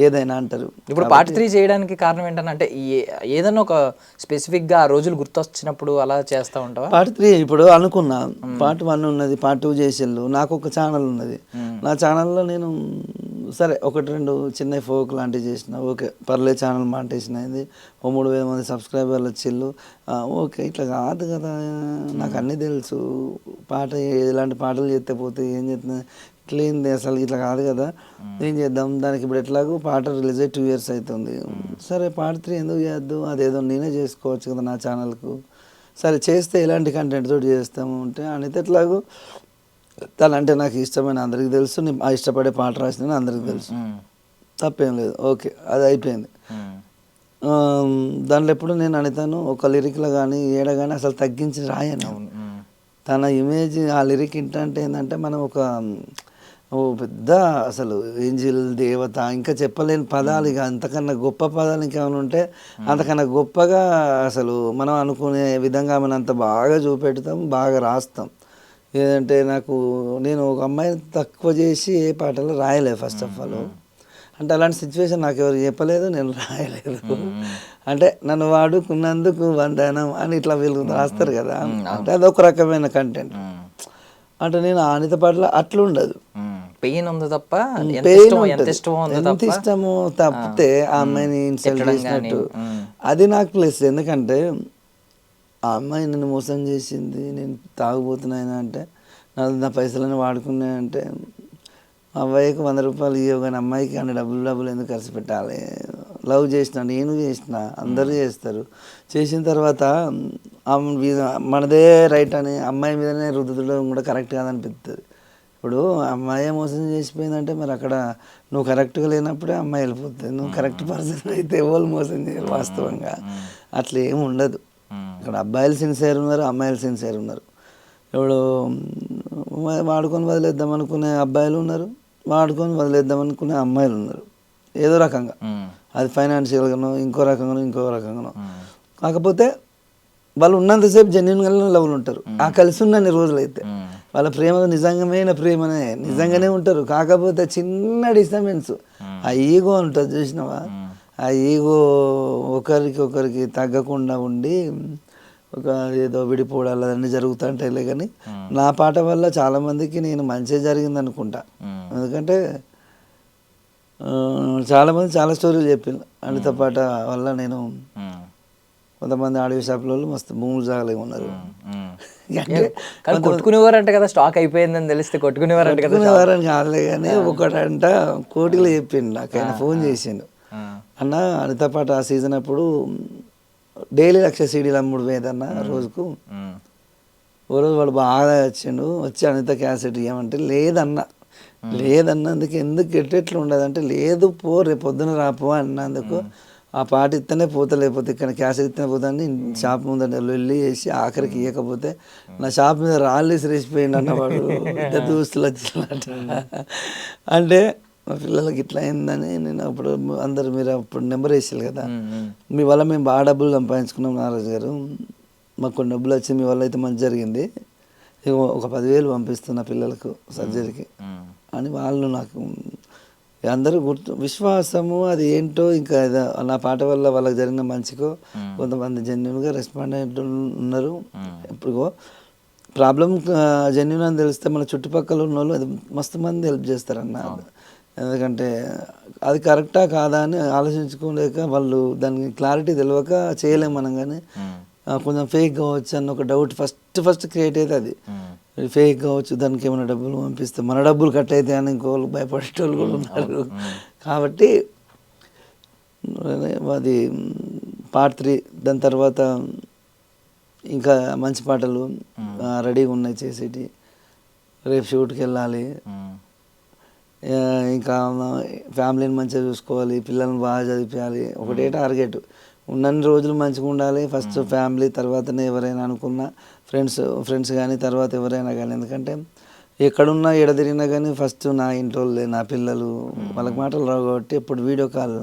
ఏదైనా అంటారు. ఇప్పుడు పార్ట్ 3 చేయడానికి కారణం ఏంటంటే ఏదైనా ఒక స్పెసిఫిక్గా ఆ రోజులు గుర్తొచ్చినప్పుడు అలా చేస్తూ ఉంటావా? పార్ట్ 3 ఇప్పుడు అనుకున్నా, పార్ట్ 1 ఉన్నది, పార్ట్ 2 చేసేళ్ళు. నాకు ఒక ఛానల్ ఉన్నది, నా ఛానల్లో నేను సరే 1-2 చిన్న ఫోక్ లాంటివి చేసిన, ఓకే పర్లేదు, ఛానల్ మాంటేషన్ అయింది, 3000 మంది సబ్స్క్రైబర్లు వచ్చిళ్ళు, ఓకే. ఇట్లా కాదు కదా, నాకు అన్నీ తెలుసు, పాట ఇలాంటి పాటలు చేస్తే పోతే ఏం చేస్తుంది, ఇట్లా ఏంది అసలు ఇట్లా కాదు కదా, ఏం చేద్దాం దానికి. ఇప్పుడు ఎట్లాగో పాట రిలీజ్ అయ్యి 2 years అవుతుంది, సరే పార్ట్ 3 ఎందుకు చేద్దాం, అదేదో నేనే చేసుకోవచ్చు కదా నా ఛానల్కు, సరే చేస్తే ఎలాంటి కంటెంట్ తోటి చేస్తాము అంటే అనిత ఎట్లాగో తనంటే నాకు ఇష్టమైన అందరికీ తెలుసు, నేను ఇష్టపడే పాట రాసిన అందరికీ తెలుసు, తప్పేం లేదు, ఓకే అది అయిపోయింది. దాంట్లో ఎప్పుడు నేను అనితాను ఒక లిరిక్లో కానీ ఏడ కానీ అసలు తగ్గించి రాయను. తన ఇమేజ్ ఆ లిరిక్ ఏంటంటే ఏంటంటే మనం ఒక పెద్ద అసలు ఏంజిల్ దేవత, ఇంకా చెప్పలేని పదాలు, ఇక అంతకన్నా గొప్ప పదాలు ఇంకేమైనా ఉంటే అంతకన్నా గొప్పగా అసలు మనం అనుకునే విధంగా మనం అంత బాగా చూపెడతాం, బాగా రాస్తాం. ఏదంటే నేను ఒక అమ్మాయిని తక్కువ చేసి ఏ పాటలు రాయలే ఫస్ట్ ఆఫ్ ఆల్. అంటే అలాంటి సిచ్యువేషన్ నాకు ఎవరు చెప్పలేదు, నేను రాయలేదు. అంటే నన్ను వాడుకున్నందుకు వందనం అని ఇట్లా వీళ్ళు రాస్తారు కదా, అంటే అదొక రకమైన కంటెంట్. అంటే నేను అనిత పట్ల అట్లా ఉండదు, పెయిన్ ఉంది తప్ప ఎంత ఇష్టమో తప్పితే ఆ అమ్మాయిని ఇన్సల్ట్ చేసినట్టు అది నాకు ప్లస్. ఎందుకంటే ఆ అమ్మాయి నన్ను మోసం చేసింది, నేను తాగుబోతున్నాను అంటే నా పైసలని వాడుకున్నాయంటే అబ్బాయికి 100 రూపాయలు ఇవ్వవు కానీ అమ్మాయికి అన్ని డబ్బులు ఎందుకు ఖర్చు పెట్టాలి? లవ్ చేసిన, నేను చేసిన, అందరూ చేస్తారు. చేసిన తర్వాత మనదే రైట్ అని అమ్మాయి మీదనే రుద్దడం కూడా కరెక్ట్ కాదనిపిస్తుంది. ఇప్పుడు అమ్మాయి మోసం చేసిపోయిందంటే మరి అక్కడ నువ్వు కరెక్ట్గా లేనప్పుడే అమ్మాయి వెళ్ళిపోతుంది. నువ్వు కరెక్ట్ పర్సన్ అయితే ఎవరు మోసం చేయరు వాస్తవంగా. అట్లా ఏమి ఉండదు. ఇక్కడ అబ్బాయిలు సిన్సియర్ ఉన్నారు, అమ్మాయిలు సిన్సియర్ ఉన్నారు. ఇప్పుడు వాడుకొని వదిలేద్దాం అనుకునే అబ్బాయిలు ఉన్నారు, వాడుకొని వదిలేద్దాం అనుకునే అమ్మాయిలు ఉన్నారు. ఏదో రకంగా అది ఫైనాన్షియల్గానో ఇంకో రకంగానో. కాకపోతే వాళ్ళు ఉన్నంతసేపు జెన్యున్గా లవ్లు ఉంటారు. ఆ కలిసి ఉన్నన్ని రోజులైతే వాళ్ళ ప్రేమ నిజంగానే ఉంటారు. కాకపోతే చిన్న డిస్టర్బెన్స్, ఆ ఈగో ఉంటుంది చూసినావా, ఆ ఈగో ఒకరికి తగ్గకుండా ఉండి ఒక ఏదో విడిపోవడాలు అన్నీ జరుగుతుంటాయిలే. కానీ నా పాట వల్ల చాలామందికి నేను మంచిగా జరిగింది అనుకుంటా. ఎందుకంటే చాలామంది చాలా స్టోరీలు చెప్పింది అనిత పాట వల్ల. నేను కొంతమంది ఆడియో షాప్లో మస్తు భూములు జాగలేము ఉన్నారు. కొట్టుకునేవారంట కదా, స్టాక్ అయిపోయిందని తెలిస్తే కొట్టుకునేవారంట కదా. కొట్టుకునేవారని కాదులే కానీ ఒకటంట కోటిలో చెప్పిండు నాకు. ఆయన ఫోన్ చేసిండు, అన్న అనిత పాట ఆ సీజన్ అప్పుడు డైలీ 1,00,000 సీడీలు అమ్ముడు పోయేదన్న రోజుకు. ఓ రోజు వాడు బాగా వచ్చి అనిత క్యాసెట్ ఇవ్వమంటే లేదన్నందుకు ఎందుకు ఎట్లా ఉండదంటే లేదు పో రేపు పొద్దున రాపో అన్నందుకు ఆ పాట ఇస్తేనే పోతా, లేకపోతే ఇక్కడ క్యాసెట్ ఇస్తేనే పోతా అని షాప్ ముందంటే వెళ్ళి వేసి ఆఖరికి ఇవ్వకపోతే నా షాప్ మీద రాళ్ళు సిరేసిపోయింది అన్నవాడు. దూస్తులు వచ్చినట్టు. అంటే మా పిల్లలకి ఇట్లా అయిందని నేను అప్పుడు అందరు మీరు అప్పుడు నెంబర్ వేసారు కదా, మీ వల్ల మేము బాగా డబ్బులు సంపాదించుకున్నాం నారాజు గారు, మాకు కొన్ని డబ్బులు వచ్చి మీ వల్ల అయితే మంచి జరిగింది, ఒక 10,000 పంపిస్తున్నా పిల్లలకు సర్జరీకి అని వాళ్ళు నాకు అందరూ విశ్వాసము అది ఏంటో. ఇంకా నా పాట వల్ల వాళ్ళకి జరిగిన మంచికో కొంతమంది జెన్యున్గా రెస్పాండ్ ఉన్నారు. ఇప్పుడు ప్రాబ్లం జెన్యున్ అని తెలిస్తే మన చుట్టుపక్కల ఉన్న వాళ్ళు అది మస్తు మంది హెల్ప్ చేస్తారన్న. ఎందుకంటే అది కరెక్టా కాదా అని ఆలోచించుకోలేక వాళ్ళు దానికి క్లారిటీ తెలియక చేయలేము మనం. కానీ కొంచెం ఫేక్ కావచ్చు అన్న ఒక డౌట్ ఫస్ట్ క్రియేట్ అయితే అది ఫేక్ కావచ్చు, దానికి ఏమైనా డబ్బులు పంపిస్తే మన డబ్బులు కట్ అయితే అని ఇంకోళ్ళు భయపడేటోళ్ళు కూడా ఉన్నారు. కాబట్టి అది పార్ట్ 3. దాని తర్వాత ఇంకా మంచి పాటలు రెడీగా ఉన్నాయి చేసేటి. రేపు షూట్కి వెళ్ళాలి, ఇంకా ఫ్యామిలీని మంచిగా చూసుకోవాలి, పిల్లల్ని బాగా చదివించాలి. ఒకటే టార్గెట్, ఉన్నన్ని రోజులు మంచిగా ఉండాలి. ఫస్ట్ ఫ్యామిలీ, తర్వాతనే ఎవరైనా అనుకున్నా ఫ్రెండ్స్ కానీ తర్వాత ఎవరైనా కానీ. ఎందుకంటే ఎక్కడున్నా తిరిగినా కానీ ఫస్ట్ నా ఇంట్లో నా పిల్లలు వాళ్ళకి మాటలు రావు కాబట్టి ఎప్పుడు వీడియో కాల్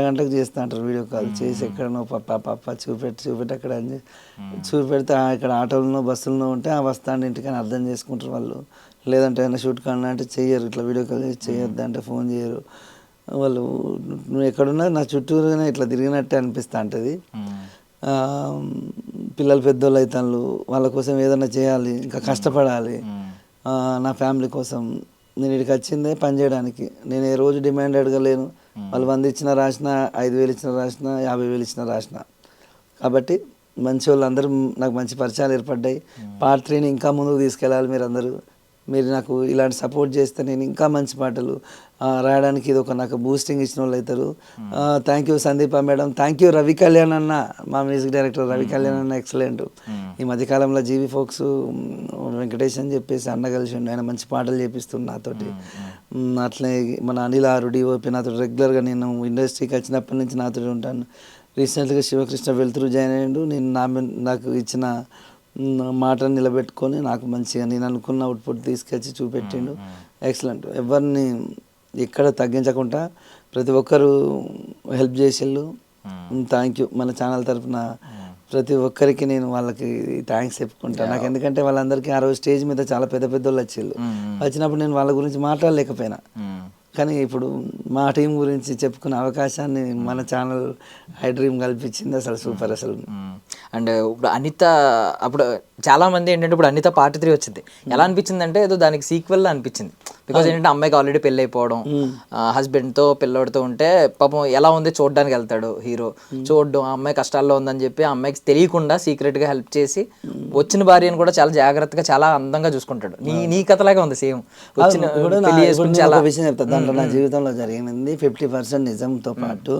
గంటకు చేస్తూ అంటారు. వీడియో కాల్ చేసి ఎక్కడనో పప్ప చూపెట్టి అక్కడ అని చూపెడితే ఇక్కడ ఆటోలను బస్సులను ఉంటే ఆ వస్తాండి ఇంటికని అర్థం చేసుకుంటారు వాళ్ళు. లేదంటే ఏమైనా షూట్ కావాలన్నా అంటే చెయ్యరు, ఇట్లా వీడియో కాల్ చేసి చేయొద్దు అంటే ఫోన్ చేయరు వాళ్ళు. నువ్వు ఎక్కడున్నా నా చుట్టూరుగానే ఇట్లా తిరిగినట్టే అనిపిస్తూ ఉంటుంది. పిల్లలు పెద్దోళ్ళు అవుతాను, వాళ్ళ కోసం ఏదైనా చేయాలి, ఇంకా కష్టపడాలి. నా ఫ్యామిలీ కోసం నేను ఇక్కడికి వచ్చిందే పని చేయడానికి. నేను ఏ రోజు డిమాండ్ అడగలేను. వాళ్ళు 100 ఇచ్చినా రాసిన, 5,000 ఇచ్చినా రాసిన, 50,000 ఇచ్చినా రాసిన. కాబట్టి మంచి వాళ్ళు అందరూ నాకు మంచి పరిచయాలు ఏర్పడ్డాయి. పార్ట్ 3ని ఇంకా ముందుకు తీసుకెళ్ళాలి. మీరు నాకు ఇలాంటి సపోర్ట్ చేస్తే నేను ఇంకా మంచి పాటలు రాయడానికి ఇది ఒక నాకు బూస్టింగ్ ఇచ్చిన వాళ్ళు అవుతారు. Thank you Sandeepa madam, thank you Ravi Kalyan అన్న, మా మ్యూజిక్ డైరెక్టర్ రవి కళ్యాణ్ అన్న ఎక్సలెంట్. ఈ మధ్యకాలంలో జీవి ఫోక్స్ వెంకటేష్ అని చెప్పేసి అన్న కలిసి ఉండి ఆయన మంచి పాటలు చేపిస్తుండే నాతోటి. అట్లనే మన అనిల్ ఆరు డిఓపి నాతో రెగ్యులర్గా, నేను ఇండస్ట్రీకి వచ్చినప్పటి నుంచి నాతో ఉంటాను. రీసెంట్గా శివకృష్ణ వెళ్తురు జాయిన్ అయ్యిండు. నేను నాకు ఇచ్చిన మాటను నిలబెట్టుకొని నాకు మంచిగా నేను అనుకున్న అవుట్పుట్ తీసుకొచ్చి చూపెట్టిండు. ఎక్సలెంట్. ఎవరిని ఎక్కడ తగ్గించకుండా ప్రతి ఒక్కరు హెల్ప్ చేసిళ్ళు. Thank you. మన ఛానల్ తరఫున ప్రతి ఒక్కరికి నేను వాళ్ళకి థ్యాంక్స్ చెప్పుకుంటాను. నాకు ఎందుకంటే వాళ్ళందరికీ ఆ రోజు స్టేజ్ మీద చాలా పెద్ద వాళ్ళు వచ్చిళ్ళు. వచ్చినప్పుడు నేను వాళ్ళ గురించి మాట్లాడలేకపోయినా. కానీ ఇప్పుడు మా టీం గురించి చెప్పుకునే అవకాశాన్ని మన ఛానల్ ఐ డ్రీమ్ కల్పించింది. అసలు సూపర్ అసలు. అండ్ ఇప్పుడు అనిత అప్పుడు చాలా మంది ఏంటంటే ఇప్పుడు అనిత పార్ట్ 3 వచ్చింది, ఎలా అనిపించింది అంటే ఏదో దానికి సీక్వెల్ అనిపించింది. బికాజ్ ఏంటంటే అమ్మాయికి ఆల్రెడీ పెళ్ళి అయిపోవడం, హస్బెండ్తో పిల్లోడితో ఉంటే పాపం ఎలా ఉంది చూడడానికి వెళ్తాడు హీరో, చూడడం ఆ అమ్మాయి కష్టాల్లో ఉందని చెప్పి ఆ అమ్మాయికి తెలియకుండా సీక్రెట్గా హెల్ప్ చేసి వచ్చిన భార్యను కూడా చాలా జాగ్రత్తగా చాలా అందంగా చూసుకుంటాడు. నీ కథలాగే ఉంది సేమ్. వచ్చిన పెళ్లి చేసుకుని చాలా ఒక విషయం చెప్తా, దాంట్లో నా జీవితంలో జరిగింది 50% నిజంతో పాటు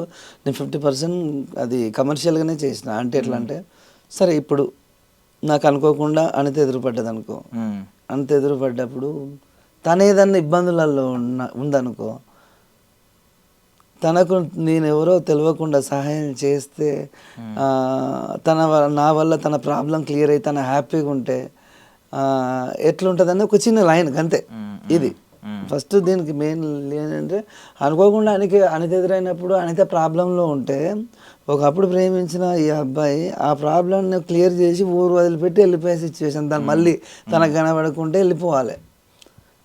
నేను 50% అది కమర్షియల్గానే చేసిన. అంటే ఎట్లా అంటే, సరే ఇప్పుడు నాకు అనుకోకుండా అనిత ఎదురుపడ్డది అనుకో, అనిత ఎదురుపడ్డప్పుడు తను ఏదన్నా ఇబ్బందులలో ఉందనుకో, తనకు నేను ఎవరో తెలియకుండా సహాయం చేస్తే నా వల్ల తన ప్రాబ్లం క్లియర్ అయి తన హ్యాపీగా ఉంటే ఎట్లుంటుందని ఒక చిన్న లైన్ అంతే. ఇది ఫస్ట్ దీనికి మెయిన్ ఏంటంటే, అనుకోకుండా అనిత ఎదురైనప్పుడు అనిత ప్రాబ్లంలో ఉంటే, ఒకప్పుడు ప్రేమించిన ఈ అబ్బాయి ఆ ప్రాబ్లంని క్లియర్ చేసి ఊరు వదిలిపెట్టి వెళ్ళిపోయే సిచ్యువేషన్, దాన్ని మళ్ళీ తనకు కనబడకుంటే వెళ్ళిపోవాలి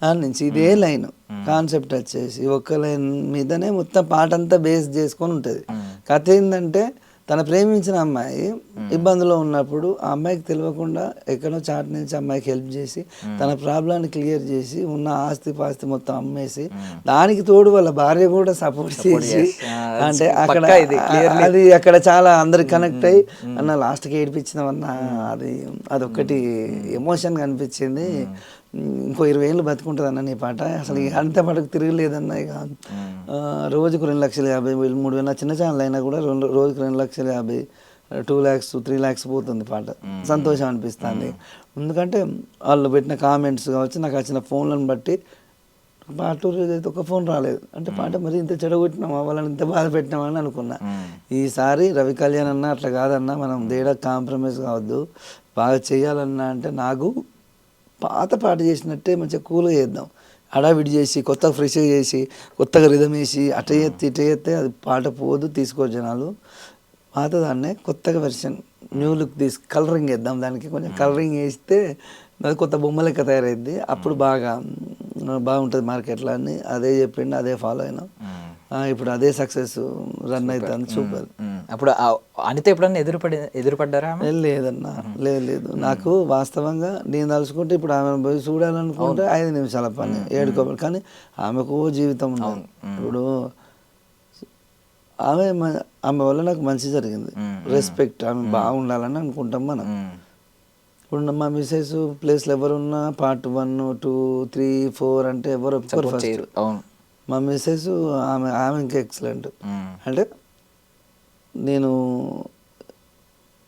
అని నుంచి ఇదే లైన్ కాన్సెప్ట్ వచ్చేసి ఒక్క లైన్ మీదనే మొత్తం పాట అంతా బేస్ చేసుకొని ఉంటుంది. కథ ఏంటంటే, తన ప్రేమించిన అమ్మాయి ఇబ్బందులో ఉన్నప్పుడు ఆ అమ్మాయికి తెలియకుండా ఎక్కడో చాట్ నుంచి అమ్మాయికి హెల్ప్ చేసి తన ప్రాబ్లాన్ని క్లియర్ చేసి ఉన్న ఆస్తి పాస్తి మొత్తం అమ్మేసి దానికి తోడు వాళ్ళ భార్య కూడా సపోర్ట్ చేసి, అంటే అక్కడ అది అక్కడ చాలా అందరికి కనెక్ట్ అయ్యి అన్న లాస్ట్కి ఏడిపించినవన్న అదొక్కటి ఎమోషన్గా అనిపించింది. ఇంకో 20 ఏళ్ళు బతుకుంటుంది అన్న నీ పాట, అసలు అంత పాటకు తిరగలేదన్న. ఇక రోజుకు 2,50,000 3,000 చిన్న ఛానల్ అయినా కూడా రోజుకు 2,50,000 2 lakhs 3 lakhs పోతుంది పాట. సంతోషం అనిపిస్తుంది. ఎందుకంటే వాళ్ళు పెట్టిన కామెంట్స్ కావచ్చు, నాకు వచ్చిన ఫోన్లను బట్టి పాట అయితే ఒక ఫోన్ రాలేదు. అంటే పాట మరి ఇంత చెడగొట్టినామా, వాళ్ళని ఇంత బాధ పెట్టినామని అనుకున్నా. ఈసారి రవి కళ్యాణ్ అన్న అట్లా కాదన్నా, మనం దేడా కాంప్రమైజ్ కావద్దు, బాగా చేయాలన్నా అంటే నాకు పాత పాట చేసినట్టే మంచిగా కూల్గా చేద్దాం, హడావిడి చేసి కొత్తగా ఫ్రెష్గా చేసి కొత్తగా రిధం వేసి అట ఎత్తే అది పాట పోదు, తీసుకో జనాలు. పాతదాన్నే కొత్తగా వెర్షన్ న్యూ లుక్ కలరింగ్ వేద్దాం, దానికి కొంచెం కలరింగ్ వేస్తే అది కొత్త బొమ్మ లెక్క తయారైద్ది, అప్పుడు బాగుంటుంది మార్కెట్లో అని అదే చెప్పిండు, అదే ఫాలో అయినాం. ఇప్పుడు అదే సక్సెస్ రన్ అవుతుంది. సూపర్. అప్పుడు అనిత ఎప్పుడన్నా ఎదురుపడ్డారా? లేదన్నా, లేదు. నాకు వాస్తవంగా నేను తలుచుకుంటే ఇప్పుడు ఆమె పోయి చూడాలనుకుంటే 5 నిమిషాల పని, ఏడుకోవాలి. కానీ ఆమెకు జీవితం ఉంది. ఇప్పుడు ఆమె వల్ల నాకు మంచి జరిగింది, రెస్పెక్ట్, ఆమె బాగుండాలని అనుకుంటాం మనం. ఇప్పుడు మా మిస్సెస్ ప్లేస్లో ఎవరున్నా పార్ట్ 1 2 3 4 అంటే ఎవరు ఫస్ట్. మా మిస్సెస్ ఆమె ఇంకా ఎక్సలెంట్. అంటే నేను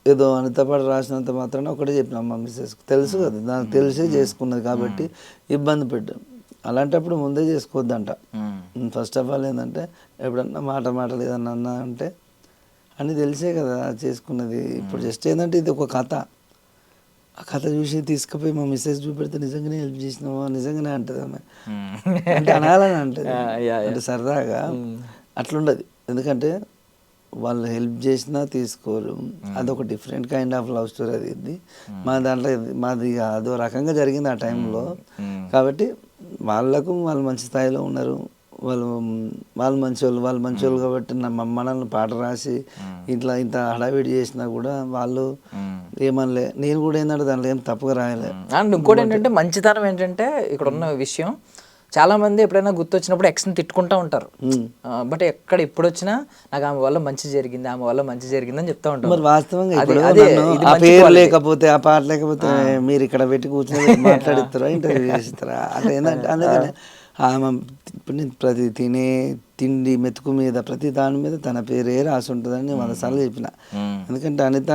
ఏదో అనిత పాట రాసినంత మాత్రాన ఒకటే చెప్పిన మా మిస్సెస్కి తెలుసు కదా, దానికి తెలిసే చేసుకున్నది కాబట్టి ఇబ్బంది పెట్టాం. అలాంటప్పుడు ముందే చేసుకోవద్దంట. ఫస్ట్ ఆఫ్ ఆల్ ఏంటంటే, ఎప్పుడన్నా మాట లేదన్నా అన్నా అంటే అని తెలిసే కదా చేసుకున్నది. ఇప్పుడు జస్ట్ ఏంటంటే ఇది ఒక కథ, ఆ కథ చూసి తీసుకుపోయి మా మిస్సెస్ చూపెడితే నిజంగానే హెల్ప్ చేసినావా నిజంగానే అంటది ఆమె, అంటే అనాలని అంటది, అంటే సరదాగా అట్లుండదు. ఎందుకంటే వాళ్ళు హెల్ప్ చేసినా తీసుకోరు, అదొక different kind of love story. అది ఇది మా దాంట్లో మాది అదో రకంగా జరిగింది ఆ టైంలో. కాబట్టి వాళ్ళు మంచి స్థాయిలో ఉన్నారు, వాళ్ళు మంచోళ్ళు కాబట్టి మనల్ని పాట రాసి ఇట్లా ఇంత హడావిడి చేసినా కూడా వాళ్ళు ఏమనలే. నేను కూడా ఏంటంటే దాంట్లో ఏం తప్పుగా రాయలే. అండ్ ఇంకోటి ఏంటంటే మంచితనం ఏంటంటే, ఇక్కడ ఉన్న విషయం చాలా మంది ఎప్పుడైనా గుర్తొచ్చినప్పుడు ఎక్స్ని తిట్టుకుంటా ఉంటారు, బట్ ఎప్పుడు వచ్చినా నాకు ఆమె వల్ల మంచి జరిగింది అని చెప్తా ఉంటారు. మరి వాస్తవంగా ఆ పేరు లేకపోతే ఆ పాట లేకపోతే మీరు ఇక్కడ పెట్టి కూర్చొని మాట్లాడిస్తారా, ఇంటర్వ్యూ చేస్తారా? అట్లా ఏంటంటే అందుకనే ఆమె ప్రతి తిండి మెతుకు మీద ప్రతి దాని మీద తన పేరే రాసి ఉంటుందని 100 సార్లు చెప్పిన. ఎందుకంటే అనిత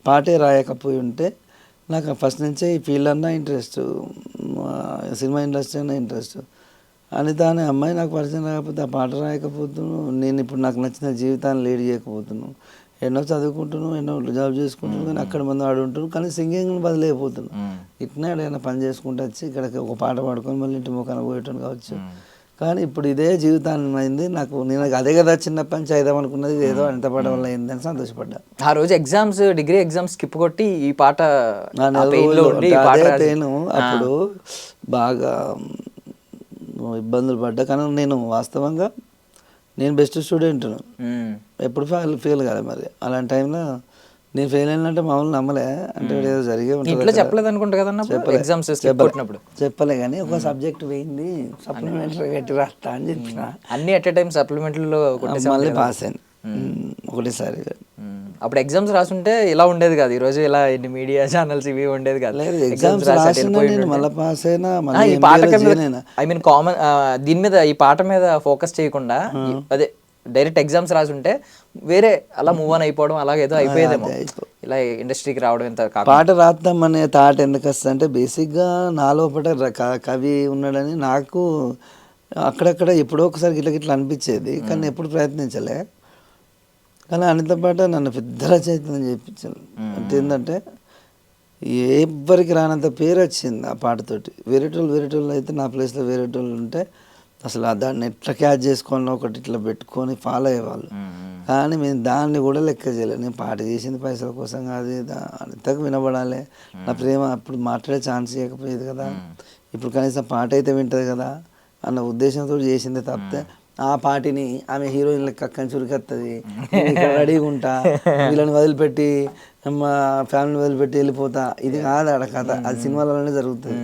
పాటే రాయకపోయి ఉంటే నాకు ఫస్ట్ నుంచే ఈ ఫీల్డ్ అన్నా ఇంట్రెస్ట్, సినిమా ఇండస్ట్రీ అన్నా ఇంట్రెస్ట్. అనిత అనే అమ్మాయి నాకు పరిచయం రాకపోతే ఆ పాట రాయకపోతున్నాను, నేను ఇప్పుడు నాకు నచ్చిన జీవితాన్ని లీడ్ చేయకపోతున్నాను. ఎన్నో చదువుకుంటున్నాను, ఎన్నో జాబ్ చేసుకుంటున్నాను, కానీ అక్కడ మంది ఆడుంటున్నాను, కానీ సింగింగ్ని బదిలేకపోతున్నాను. ఇట్నే ఏదైనా పని చేసుకుంటూ వచ్చి ఇక్కడికి ఒక పాట పాడుకొని మళ్ళీ ఇంటి ముఖాన పోయేటోని కావచ్చు. కానీ ఇప్పుడు ఇదే జీవితాన్ని అయింది నాకు. నేను అదే కదా చిన్నప్పటి నుంచి అయిదాం అనుకున్నది, ఏదో అనిత పాట వల్ల అయింది అని సంతోషపడ్డా. ఆ రోజు డిగ్రీ ఎగ్జామ్స్ స్కిప్ కొట్టి ఈ పాట అప్పుడు బాగా ఇబ్బందులు పడ్డా, కానీ నేను వాస్తవంగా నేను బెస్ట్ స్టూడెంట్ను, ఎప్పుడు ఫెయిల్ కాదు. మరి అలాంటి టైంలో నేను ఫెయిల్ అయినంటే మామూలు నమ్మలే, అంటే ఏదో జరిగే ఇంట్లో చెప్పలేదు అనుకుంటా కదన్నా ఎగ్జామ్స్ చెప్పలే. కానీ ఒక సబ్జెక్ట్ పోయింది, సప్లిమెంటరీ పెట్టి రాస్తా అని చెప్పిన, అన్ని ఎట్ ఎ టైం సప్లిమెంటరీలో మళ్ళీ పాస్ అయింది ఒకటేసారి. అప్పుడు ఎగ్జామ్స్ రాసుంటే ఇలా ఉండేది కాదు, ఈ రోజు ఇలా ఎన్ని మీడియా ఛానల్స్ ఇవి ఉండేది కాదు. ఎగ్జామ్స్ రాసిన నేను మళ్ళీ పాస్ అయినా, ఈ పాట ఐ మీన్ కామన్ దీని మీద ఈ పాట మీద ఫోకస్ చేయకుండా అదే డైరెక్ట్ ఎగ్జామ్స్ రాసుంటే వేరే అలా మూవ్ ఆన్ అయిపోవడం అలాగేదో అయిపోయేదేమో, ఇలా ఇండస్ట్రీకి రావడం ఎంత. పాట రాద్దాం అనే థాట్ ఎందుకు వస్తుంది అంటే బేసిక్గా నా లోపల కవి ఉన్నాడని నాకు అక్కడక్కడ ఎప్పుడో ఒకసారి గిట్ల అనిపించేది, కానీ ఎప్పుడు ప్రయత్నించలే. కానీ అనిత పాట నన్ను పెద్ద రచయితని చెప్పించాను. అంటే ఏంటంటే ఎవ్వరికి రానంత పేరు వచ్చింది ఆ పాటతోటి. వేరేటోళ్ళు అయితే నా ప్లేస్లో వేరేటోళ్ళు ఉంటే అసలు దాన్ని ఎట్లా క్యాచ్ చేసుకోవాలని ఒకటి ఇట్లా పెట్టుకొని ఫాలో అయ్యేవాళ్ళు. కానీ మేము దాన్ని కూడా లెక్క చేయలేదు. నేను పాట చేసింది పైసల కోసం కాదు, అంతకు వినబడాలి, నా ప్రేమ అప్పుడు మాట్లాడే ఛాన్స్ ఇవ్వకపోయేది కదా, ఇప్పుడు కనీసం పాట అయితే వింటుంది కదా అన్న ఉద్దేశంతో చేసింది తప్పితే ఆ పాటిని ఆమె హీరోయిన్ లెక్క అక్కని చురికెత్తది, ఇక్కడ రెడీగా ఉంటా, వీళ్ళని వదిలిపెట్టి మా ఫ్యామిలీని వదిలిపెట్టి వెళ్ళిపోతా, ఇది కాదు ఆడ కథ. అది సినిమాలలోనే జరుగుతుంది,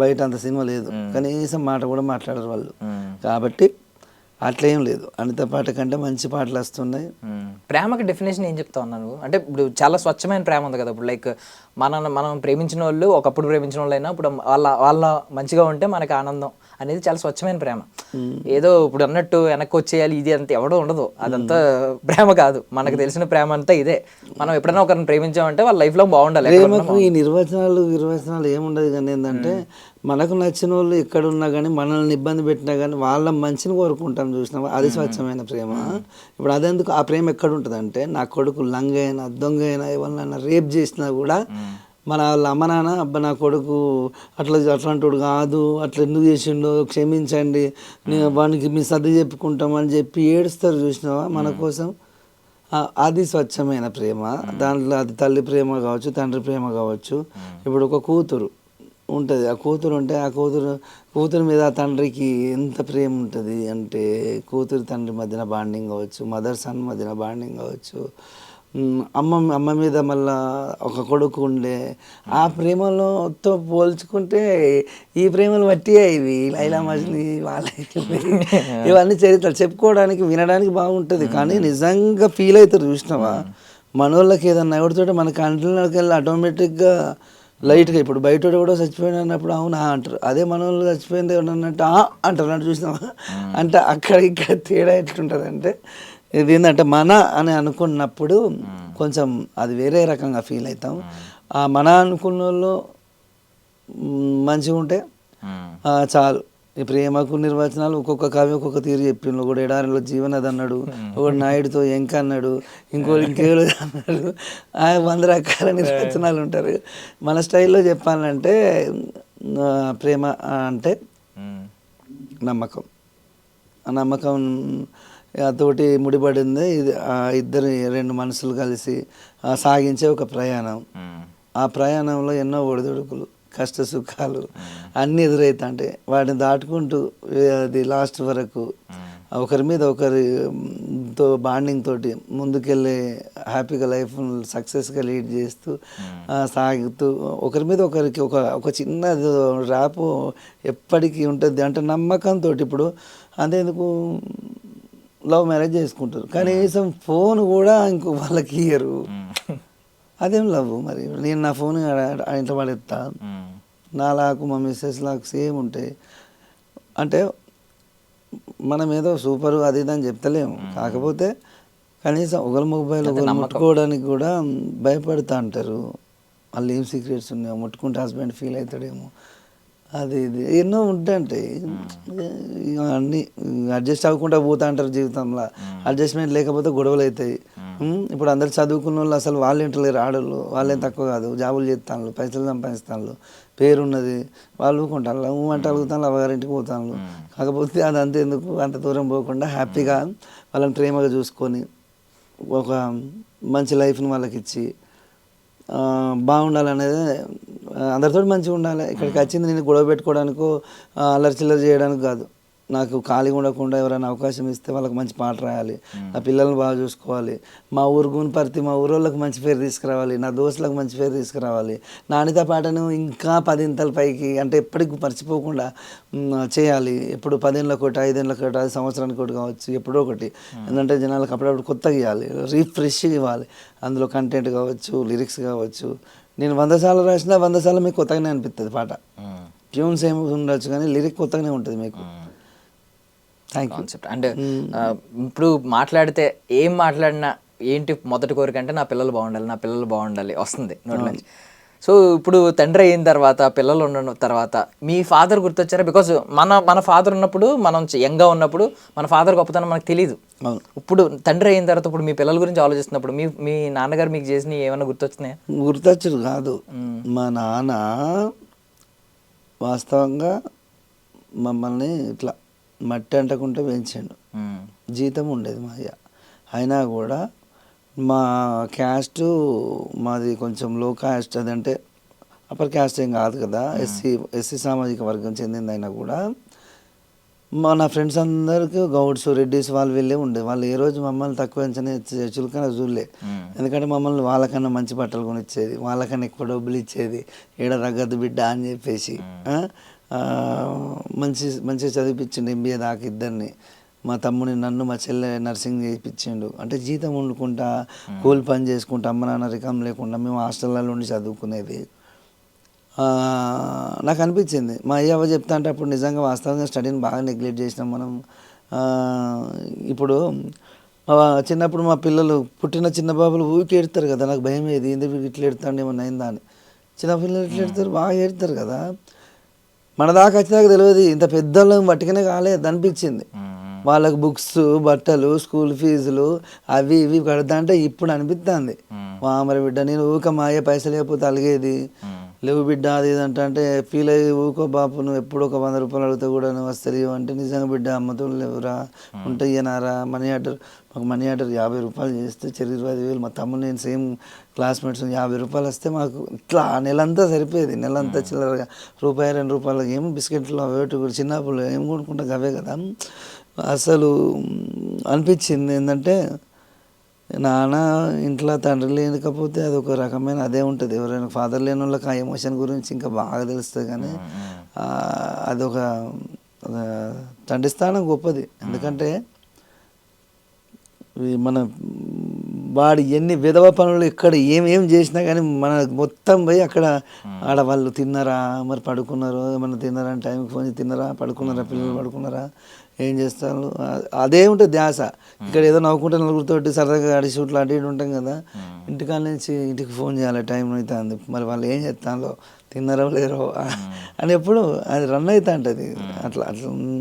బయట అంత సినిమా లేదు, కనీసం మాట కూడా మాట్లాడరు వాళ్ళు. కాబట్టి అట్లేం లేదు, అనిత పాట కంటే మంచి పాటలు వస్తున్నాయి. ప్రేమకి డెఫినేషన్ ఏం చెప్తా ఉన్నాను అంటే ఇప్పుడు చాలా స్వచ్ఛమైన ప్రేమ ఉంది కదా. ఇప్పుడు లైక్ మనం ప్రేమించిన వాళ్ళు ఒకప్పుడు ప్రేమించిన వాళ్ళు అయినా ఇప్పుడు వాళ్ళ మంచిగా ఉంటే మనకి ఆనందం అనేది చాలా స్వచ్ఛమైన ప్రేమ. ఏదో ఇప్పుడు అన్నట్టు వెనక్కి వచ్చేయాలి ఇది అంత ఎవడో ఉండదు, అదంతా ప్రేమ కాదు. మనకు తెలిసిన ప్రేమ అంతా ఇదే. మనం ఎప్పుడైనా ఒకరిని ప్రేమించామంటే వాళ్ళ లైఫ్ లో బాగుండాలి. ప్రేమకు ఈ నిర్వచనాలు ఏముండదు, కానీ ఏంటంటే మనకు నచ్చిన వాళ్ళు ఎక్కడున్నా కానీ మనల్ని ఇబ్బంది పెట్టినా కానీ వాళ్ళ మంచిని కోరుకుంటాం చూసినా, అది స్వచ్ఛమైన ప్రేమ. ఇప్పుడు అదెందుకు ఆ ప్రేమ ఎక్కడ ఉంటుంది అంటే, నా కొడుకు లంగ అయినా దొంగ అయినా ఎవరినైనా రేప్ చేసినా కూడా మన వాళ్ళ అమ్మ నాన్న అబ్బా నా కొడుకు అట్లాంటి కాదు, అట్లా ఎందుకు చేసిండో క్షమించండి, వానికి మీ సర్ది చెప్పుకుంటామని చెప్పి ఏడుస్తారు చూసినావా మన కోసం. అది స్వచ్ఛమైన ప్రేమ. దాంట్లో అది తల్లి ప్రేమ కావచ్చు, తండ్రి ప్రేమ కావచ్చు. ఇప్పుడు ఒక కూతురు ఉంటుంది, ఆ కూతురు ఉంటే ఆ కూతురు మీద ఆ తండ్రికి ఎంత ప్రేమ ఉంటుంది అంటే, కూతురు తండ్రి మధ్యన బాండింగ్ కావచ్చు, మదర్ సన్ మధ్యన బాండింగ్ కావచ్చు, అమ్మ మీద మళ్ళా ఒక కొడుకు ఉండే ఆ ప్రేమలతో పోల్చుకుంటే ఈ ప్రేమలు బట్టియే ఇవి లైలా మజ్లీ వాళ్ళ ఇవన్నీ చరిత్రలు చెప్పుకోవడానికి వినడానికి బాగుంటుంది, కానీ నిజంగా ఫీల్ అవుతారు చూసినావా. మనోళ్ళకి ఏదన్నా ఎవరితోటి మన కంట్రీలోకి వెళ్ళి ఆటోమేటిక్గా లైట్గా ఇప్పుడు బయట కూడా చచ్చిపోయిన అన్నప్పుడు అవునా అంటారు, అదే మన వాళ్ళు చచ్చిపోయింది అన్నట్టు అంటారు అన్నట్టు చూసినావా. అంటే అక్కడ ఇక్కడ తేడా ఎట్లుంటుంది అంటే, ఇది ఏంటంటే మన అని అనుకున్నప్పుడు కొంచెం అది వేరే రకంగా ఫీల్ అవుతాం. ఆ మన అనుకున్న వాళ్ళు మంచిగా ఉంటే చాలు. ఈ ప్రేమకు నిర్వచనాలు ఒక్కొక్క కవి ఒక్కొక్క తీరు చెప్పిండు. ఒకడు ఎడారిలో జీవనది అన్నాడు, ఒకడు నాయుడుతో ఎంక అన్నాడు, ఇంకోటి ఇంకేడు అన్నాడు. 100 రకాల నిర్వచనాలు ఉంటారు. మన స్టైల్లో చెప్పాలంటే ప్రేమ అంటే నమ్మకం. ఆ నమ్మకం తోటి ముడిపడింది. ఇది ఇద్దరు 2 మనసులు కలిసి సాగించే ఒక ప్రయాణం. ఆ ప్రయాణంలో ఎన్నో ఒడిదుడుకులు, కష్ట సుఖాలు అన్నీ ఎదురవుతాంటే వాటిని దాటుకుంటూ అది లాస్ట్ వరకు ఒకరి మీద ఒకరితో బాండింగ్ తోటి ముందుకెళ్ళే హ్యాపీగా లైఫ్ సక్సెస్గా లీడ్ చేస్తూ సాగుతూ ఒకరి మీద ఒకరికి ఒక చిన్న ర్యాపు ఎప్పటికీ ఉంటుంది. అంటే నమ్మకంతో ఇప్పుడు అంతేందుకు లవ్ మ్యారేజ్ చేసుకుంటారు, కనీసం ఫోన్ కూడా ఇంకో వాళ్ళకి ఇయ్యరు. అదేం లవ్ మరి. నేను నా ఫోన్ ఇంట్లో పడేస్తా, నాలాకు మా మిస్సెస్ లాకు సేమ్ ఉంటాయి. అంటే మనం ఏదో సూపర్ అది ఇది అని చెప్తలేము, కాకపోతే కనీసం ఒకరి మొబైల్ ఒకరు ముట్టుకోవడానికి కూడా భయపడుతూ అంటారు. వాళ్ళు ఏం సీక్రెట్స్ ఉన్నాయో, ముట్టుకుంటే హస్బెండ్ ఫీల్ అవుతాడేమో, అది ఇది ఎన్నో ఉంటాయి. అన్నీ అడ్జస్ట్ అవ్వకుండా పోతా అంటారు జీవితంలో. అడ్జస్ట్మెంట్ లేకపోతే గొడవలు అవుతాయి. ఇప్పుడు అందరు చదువుకున్న వాళ్ళు అసలు వాళ్ళు ఇంటలేరు, ఆడవాళ్ళు వాళ్ళేం తక్కువ కాదు, జాబులు చేస్తాను, పైసలు సంపాదిస్తాను, పేరున్నది, వాళ్ళు ఊకుంటాను, అంటే అడుగుతాను, అవ్వగారింటికి పోతాను. కాకపోతే అది అంత ఎందుకు అంత దూరం పోకుండా హ్యాపీగా వాళ్ళని ప్రేమగా చూసుకొని ఒక మంచి లైఫ్ని వాళ్ళకి ఇచ్చి బాగుండాలనేది అందరితో మంచిగా ఉండాలి. ఇక్కడికి వచ్చింది నేను గొడవ పెట్టుకోవడానికో అల్లరి చిల్లరి చేయడానికి కాదు. నాకు ఖాళీగా ఉండకుండా ఎవరైనా అవకాశం ఇస్తే వాళ్ళకి మంచి పాట రాయాలి, నా పిల్లల్ని బాగా చూసుకోవాలి, మా ఊరు గుణపర్తి మా ఊరోళ్ళకి మంచి పేరు తీసుకురావాలి, నా దోస్తులకు మంచి పేరు తీసుకురావాలి, నా అనిత పాటను ఇంకా 10 ఇంతల పైకి అంటే ఎప్పటికి మర్చిపోకుండా చేయాలి. ఎప్పుడు 10 ఏళ్ళకి ఒకటి, 5 ఏళ్ళకి ఒకటి, 5 సంవత్సరానికి ఒకటి కావచ్చు, ఎప్పుడో ఒకటి. ఎందుకంటే జనాలకు అప్పుడప్పుడు కొత్తగా ఇవ్వాలి, రీఫ్రెష్గా ఇవ్వాలి. అందులో కంటెంట్ కావచ్చు, లిరిక్స్ కావచ్చు. నేను 100 సార్లు రాసినా 100 సార్లు మీకు కొత్తగానే అనిపిస్తుంది పాట. ట్యూన్స్ ఏమి ఉండొచ్చు కానీ లిరిక్ కొత్తగానే ఉంటుంది మీకు. కాన్సెప్ట్ అండ్ ఇప్పుడు మాట్లాడితే ఏం మాట్లాడినా ఏంటి మొదటి కోరిక అంటే నా పిల్లలు బాగుండాలి, నా పిల్లలు బాగుండాలి వస్తుంది నోట్లోంచి. సో ఇప్పుడు తండ్రి అయిన తర్వాత పిల్లలు ఉన్న తర్వాత మీ ఫాదర్ గుర్తొచ్చారా? బికాజ్ మన ఫాదర్ ఉన్నప్పుడు మనం యంగ్గా ఉన్నప్పుడు మన ఫాదర్ గొప్పతనం మనకు తెలియదు. ఇప్పుడు తండ్రి అయిన తర్వాత ఇప్పుడు మీ పిల్లల గురించి ఆలోచిస్తున్నప్పుడు మీ నాన్నగారు మీకు చేసిన ఏమైనా గుర్తొచ్చినాయా? గుర్తొచ్చుడు కాదు, మా నాన్న వాస్తవంగా మమ్మల్ని ఇట్లా మట్టి అంటకుంటే పెంచాడు. జీతం ఉండేది మా అయ్య. అయినా కూడా మా క్యాస్ట్ మాది కొంచెం లో క్యాస్ట్, అదంటే అప్పర్ క్యాస్ట్ ఏం కాదు కదా, ఎస్సీ సామాజిక వర్గం చెందింది. అయినా కూడా నా ఫ్రెండ్స్ అందరికీ గౌడ్స్ రెడ్డిస్ వాళ్ళు వెళ్ళే ఉండేది. వాళ్ళు ఏ రోజు మమ్మల్ని తక్కువ అంచనా చులకన చూడలే. ఎందుకంటే మమ్మల్ని వాళ్ళకన్నా మంచి బట్టలు కొనిచ్చేది, వాళ్ళకన్నా ఎక్కువ డబ్బులు ఇచ్చేది, ఏడ తగ్గద్దు బిడ్డ అని చెప్పేసి మంచిగా చదివిపించిండు. ఎంబీఏ దాకా ఇద్దరిని, మా తమ్ముని నన్ను మా చెల్లె నర్సింగ్ చేయించిండు. అంటే జీతం వండుకుంటా కూలి పని చేసుకుంటా అమ్మ నాన్న రికం లేకుండా మేము హాస్టల్లో ఉండి చదువుకునేది. నాకు అనిపించింది మా అయ్యవ్వ చెప్తా అంటే అప్పుడు నిజంగా వాస్తవంగా స్టడీని బాగా నెగ్లెక్ట్ చేసినాం మనం. ఇప్పుడు చిన్నప్పుడు మా పిల్లలు పుట్టిన చిన్న బాబులు ఊరికి ఏడుతారు కదా, నాకు భయం ఏది ఎందుకు ఇట్లా ఏడుతాండి ఏమన్నా అయిందా అని. చిన్న పిల్లలు ఇట్లా ఏడుతారు, బాగా ఏడుతారు కదా. మన దాకా వచ్చేదాకా తెలియదు, ఇంత పెద్దలు మట్టుకనే కాలేదు అనిపించింది. వాళ్ళకు బుక్స్ బట్టలు స్కూల్ ఫీజులు అవి ఇవి కడతా అంటే ఇప్పుడు అనిపిస్తుంది మరి బిడ్డ నేను ఊక మా అయ్యే పైసలు లేకపోతే అలిగేది, లేవు బిడ్డ అది అంటే ఫీల్ అయ్యి ఊకో బాపు నువ్వు ఎప్పుడు ఒక 100 రూపాయలు అడిగితే కూడా నువ్వు వస్తలేవు అంటే నిజంగా బిడ్డ అమ్మతో లేవురా ఉంటే ఇయ్యనారా. మనీ ఆర్డర్ మాకు మనీ ఆర్డర్ 50 రూపాయలు చేస్తే 25,000. మా తమ్ముడు నేను సేమ్ క్లాస్మేట్స్ 50 రూపాయలు వస్తే మాకు ఇట్లా నెలంతా సరిపోయేది. నెలంతా చిల్లరగా రూపాయి 2 రూపాయలు ఏం బిస్కెట్లు అవేటి కూడా చిన్నప్పుడు ఏం కొనుక్కుంటా అవే కదా. అసలు అనిపించింది ఏంటంటే నాన్న ఇంట్లో తండ్రి లేకపోతే అదొక రకమైన అదే ఉంటుంది. ఎవరైనా ఫాదర్ లేని వాళ్ళకి ఆ ఎమోషన్ గురించి ఇంకా బాగా తెలుస్తుంది. కానీ అదొక తండ్రి స్థానం గొప్పది. ఎందుకంటే మన వాడు ఎన్ని విధవ పనులు ఇక్కడ ఏం చేసినా కానీ మన మొత్తం పోయి అక్కడ ఆడవాళ్ళు తిన్నారా మరి పడుకున్నారు, ఏమన్నా తిన్నారా అని టైంకి ఫోన్ తిన్నారా పడుకున్నారా పిల్లలు పడుకున్నారా ఏం చేస్తారు అదే ఉంటుంది ధ్యాస. ఇక్కడ ఏదో నవ్వుకుంటే నలుగురితోటి సరదాగా అడి షూట్లు అటు ఇటు ఉంటాం కదా, ఇంటికాడ నుంచి ఇంటికి ఫోన్ చేయాలి టైం అవుతుంది మరి వాళ్ళు ఏం చేస్తారో తిన్నారో లేరో అని ఎప్పుడు అది రన్ అవుతా ఉంటుంది. అట్లా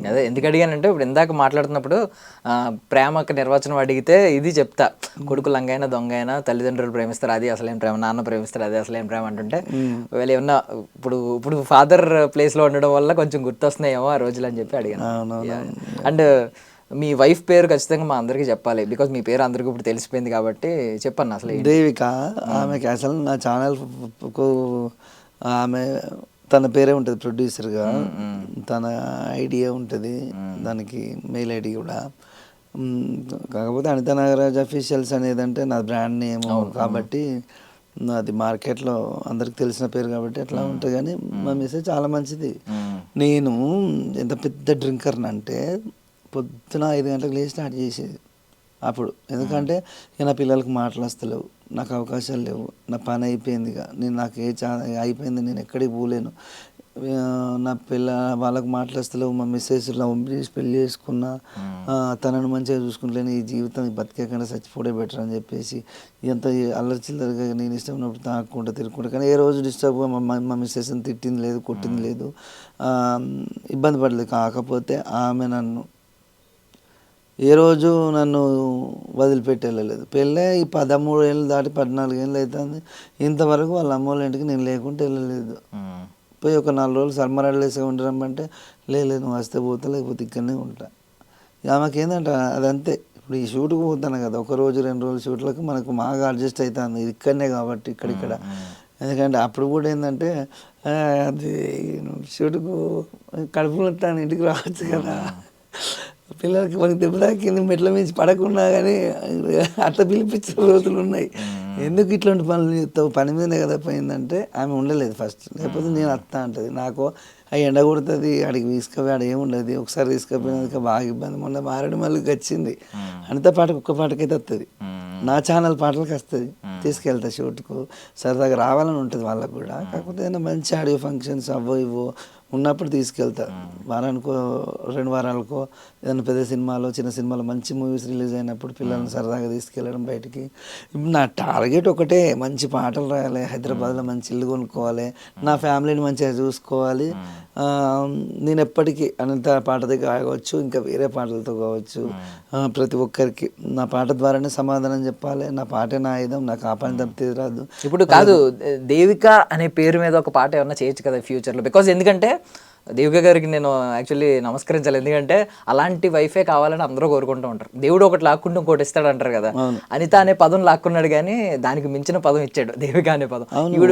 అదే ఎందుకు అడిగానంటే ఇప్పుడు ఇందాక మాట్లాడుతున్నప్పుడు ప్రేమకు నిర్వచనం అడిగితే ఇది చెప్తా, కొడుకు లంగైనా దొంగ అయినా తల్లిదండ్రులు ప్రేమిస్తారు అది అసలేం ప్రేమ, నాన్న ప్రేమిస్తారు అది అసలేం ప్రేమ అంటుంటే వీళ్ళు ఏమన్నా ఇప్పుడు ఫాదర్ ప్లేస్లో ఉండడం వల్ల కొంచెం గుర్తొస్తున్నాయేమో ఆ రోజులు అని చెప్పి అడిగాను. అండ్ మీ వైఫ్ పేరు ఖచ్చితంగా మా అందరికీ చెప్పాలి, బికాజ్ మీ పేరు అందరికీ ఇప్పుడు తెలిసిపోయింది కాబట్టి చెప్పండి అసలు. దేవిక, ఆమెకి అసలు నా ఛానల్కు ఆమె తన పేరే ఉంటుంది ప్రొడ్యూసర్గా, తన ఐడియా ఉంటుంది దానికి మెయిల్ ఐడి కూడా. కాకపోతే అనిత నాగరాజ్ అఫీషియల్స్ అనేదంటే నా బ్రాండ్ నేమ్ కాబట్టి అది మార్కెట్లో అందరికి తెలిసిన పేరు కాబట్టి అట్లా ఉంటుంది. కానీ మా మెసేజ్ చాలా మంచిది. నేను ఎంత పెద్ద డ్రింకర్ని అంటే పొద్దున 5 గంటలకు లేచి స్టార్ట్ చేసేది అప్పుడు. ఎందుకంటే ఇక నా పిల్లలకు మాటలు వస్తలేవు, నాకు అవకాశాలు లేవు, నా పని అయిపోయింది, ఇక నాకు అయిపోయింది, నేను ఎక్కడికి పోలేను, నా వాళ్ళకు మాటలు వస్తలేవు, మా మిస్సెస్ లవ్ చేసి పెళ్ళి చేసుకున్నా తనను మంచిగా చూసుకుంటలేను, ఈ జీవితం బతికేకుండా చచ్చిపోవడే బెటర్ అని చెప్పేసి ఎంత అల్లరి చిల్లరగా నేను ఇష్టం ఉన్నప్పుడు తాక్కుంటా తిరుగుకుంటా. కానీ ఏ రోజు డిస్టర్బ్గా మా మిస్సెస్ని తిట్టింది లేదు, కొట్టింది లేదు, ఇబ్బంది పడలేదు. కాకపోతే ఆమె నన్ను ఏ రోజు నన్ను వదిలిపెట్టి వెళ్ళలేదు. పెళ్ళే ఈ 13 ఏళ్ళు దాటి 14 ఏళ్ళు అవుతుంది, ఇంతవరకు వాళ్ళ అమ్మ వాళ్ళ ఇంటికి నేను లేకుంటే వెళ్ళలేదు. పోయి ఒక 4 రోజులు సమ్మరాడలేసే ఉండరమ్మంటే లేదు నువ్వు వస్తే పోతా లేకపోతే ఇక్కడనే ఉంటా. ఆమెకి ఏంటంటే అదంతే. ఇప్పుడు ఈ షూట్కి పోతాను కదా, 1 రోజు 2 రోజులు షూట్లకు మనకు బాగా అడ్జస్ట్ అవుతుంది ఇక్కడనే కాబట్టి ఇక్కడిక్కడ ఎందుకంటే అప్పుడు కూడా ఏంటంటే అది షూటుకు కడుపులో తాను ఇంటికి రావచ్చు కదా, పిల్లలకి మనకి దెబ్బ తాకింది మెట్ల మించి పడకుండా కానీ అట్లా పిలిపించిన రోజులు ఉన్నాయి. ఎందుకు ఇట్లాంటి పనులు చేస్తావు, పని మీదనే కదా పోయిందంటే ఆమె ఉండలేదు ఫస్ట్, లేకపోతే నేను వస్తా అంటది. నాకు ఆ ఎండ కొడుతుంది, ఆడికి తీసుకుపోయి ఆడ ఏముండదు, ఒకసారి తీసుకుపోయినందుకు బాగా ఇబ్బంది. మొన్న మారేడు మళ్ళీ వచ్చింది, అనిత పాటకు ఒక్క పాటకైతే వస్తుంది, నా ఛానల్ పాటలకు వస్తుంది, తీసుకెళ్తా షూట్కు, సరదాగా రావాలని ఉంటుంది వాళ్ళకు కూడా. కాకపోతే ఏదైనా మంచి ఆడియో ఫంక్షన్స్ అవో ఇవో ఉన్నప్పుడు తీసుకెళ్తా, వారానికో 2 వారాలకో ఏదైనా పెద్ద సినిమాలో చిన్న సినిమాలో మంచి మూవీస్ రిలీజ్ అయినప్పుడు పిల్లల్ని సరదాగా తీసుకెళ్ళడం బయటికి. ఇప్పుడు నా టార్గెట్ ఒకటే, మంచి పాటలు రాయాలి, హైదరాబాద్లో మంచి ఇల్లు కొనుక్కోవాలి, నా ఫ్యామిలీని మంచిగా చూసుకోవాలి. నేను ఎప్పటికీ అనంత పాటతో కావచ్చు, ఇంకా వేరే పాటలతో కావచ్చు, ప్రతి ఒక్కరికి నా పాట ద్వారానే సమాధానం చెప్పాలి. నా పాటే నా ఆయుధం, నాకు ఆ పని తప్పితే రాదు. ఇప్పుడు కాదు, దేవిక అనే పేరు మీద ఒక పాట ఏమన్నా చేయొచ్చు కదా ఫ్యూచర్లో? బికాజ్ ఎందుకంటే దేవిక గారికి నేను యాక్చువల్లీ నమస్కరించాలి, ఎందుకంటే అలాంటి వైఫే కావాలని అందరూ కోరుకుంటూ ఉంటారు. దేవుడు ఒకటి లాక్కుంటూ ఇంకోటి ఇస్తాడు అంటారు కదా. అనిత అనే పదం లాక్కున్నాడు కానీ దానికి మించిన పదం ఇచ్చాడు దేవిక అనే పదం.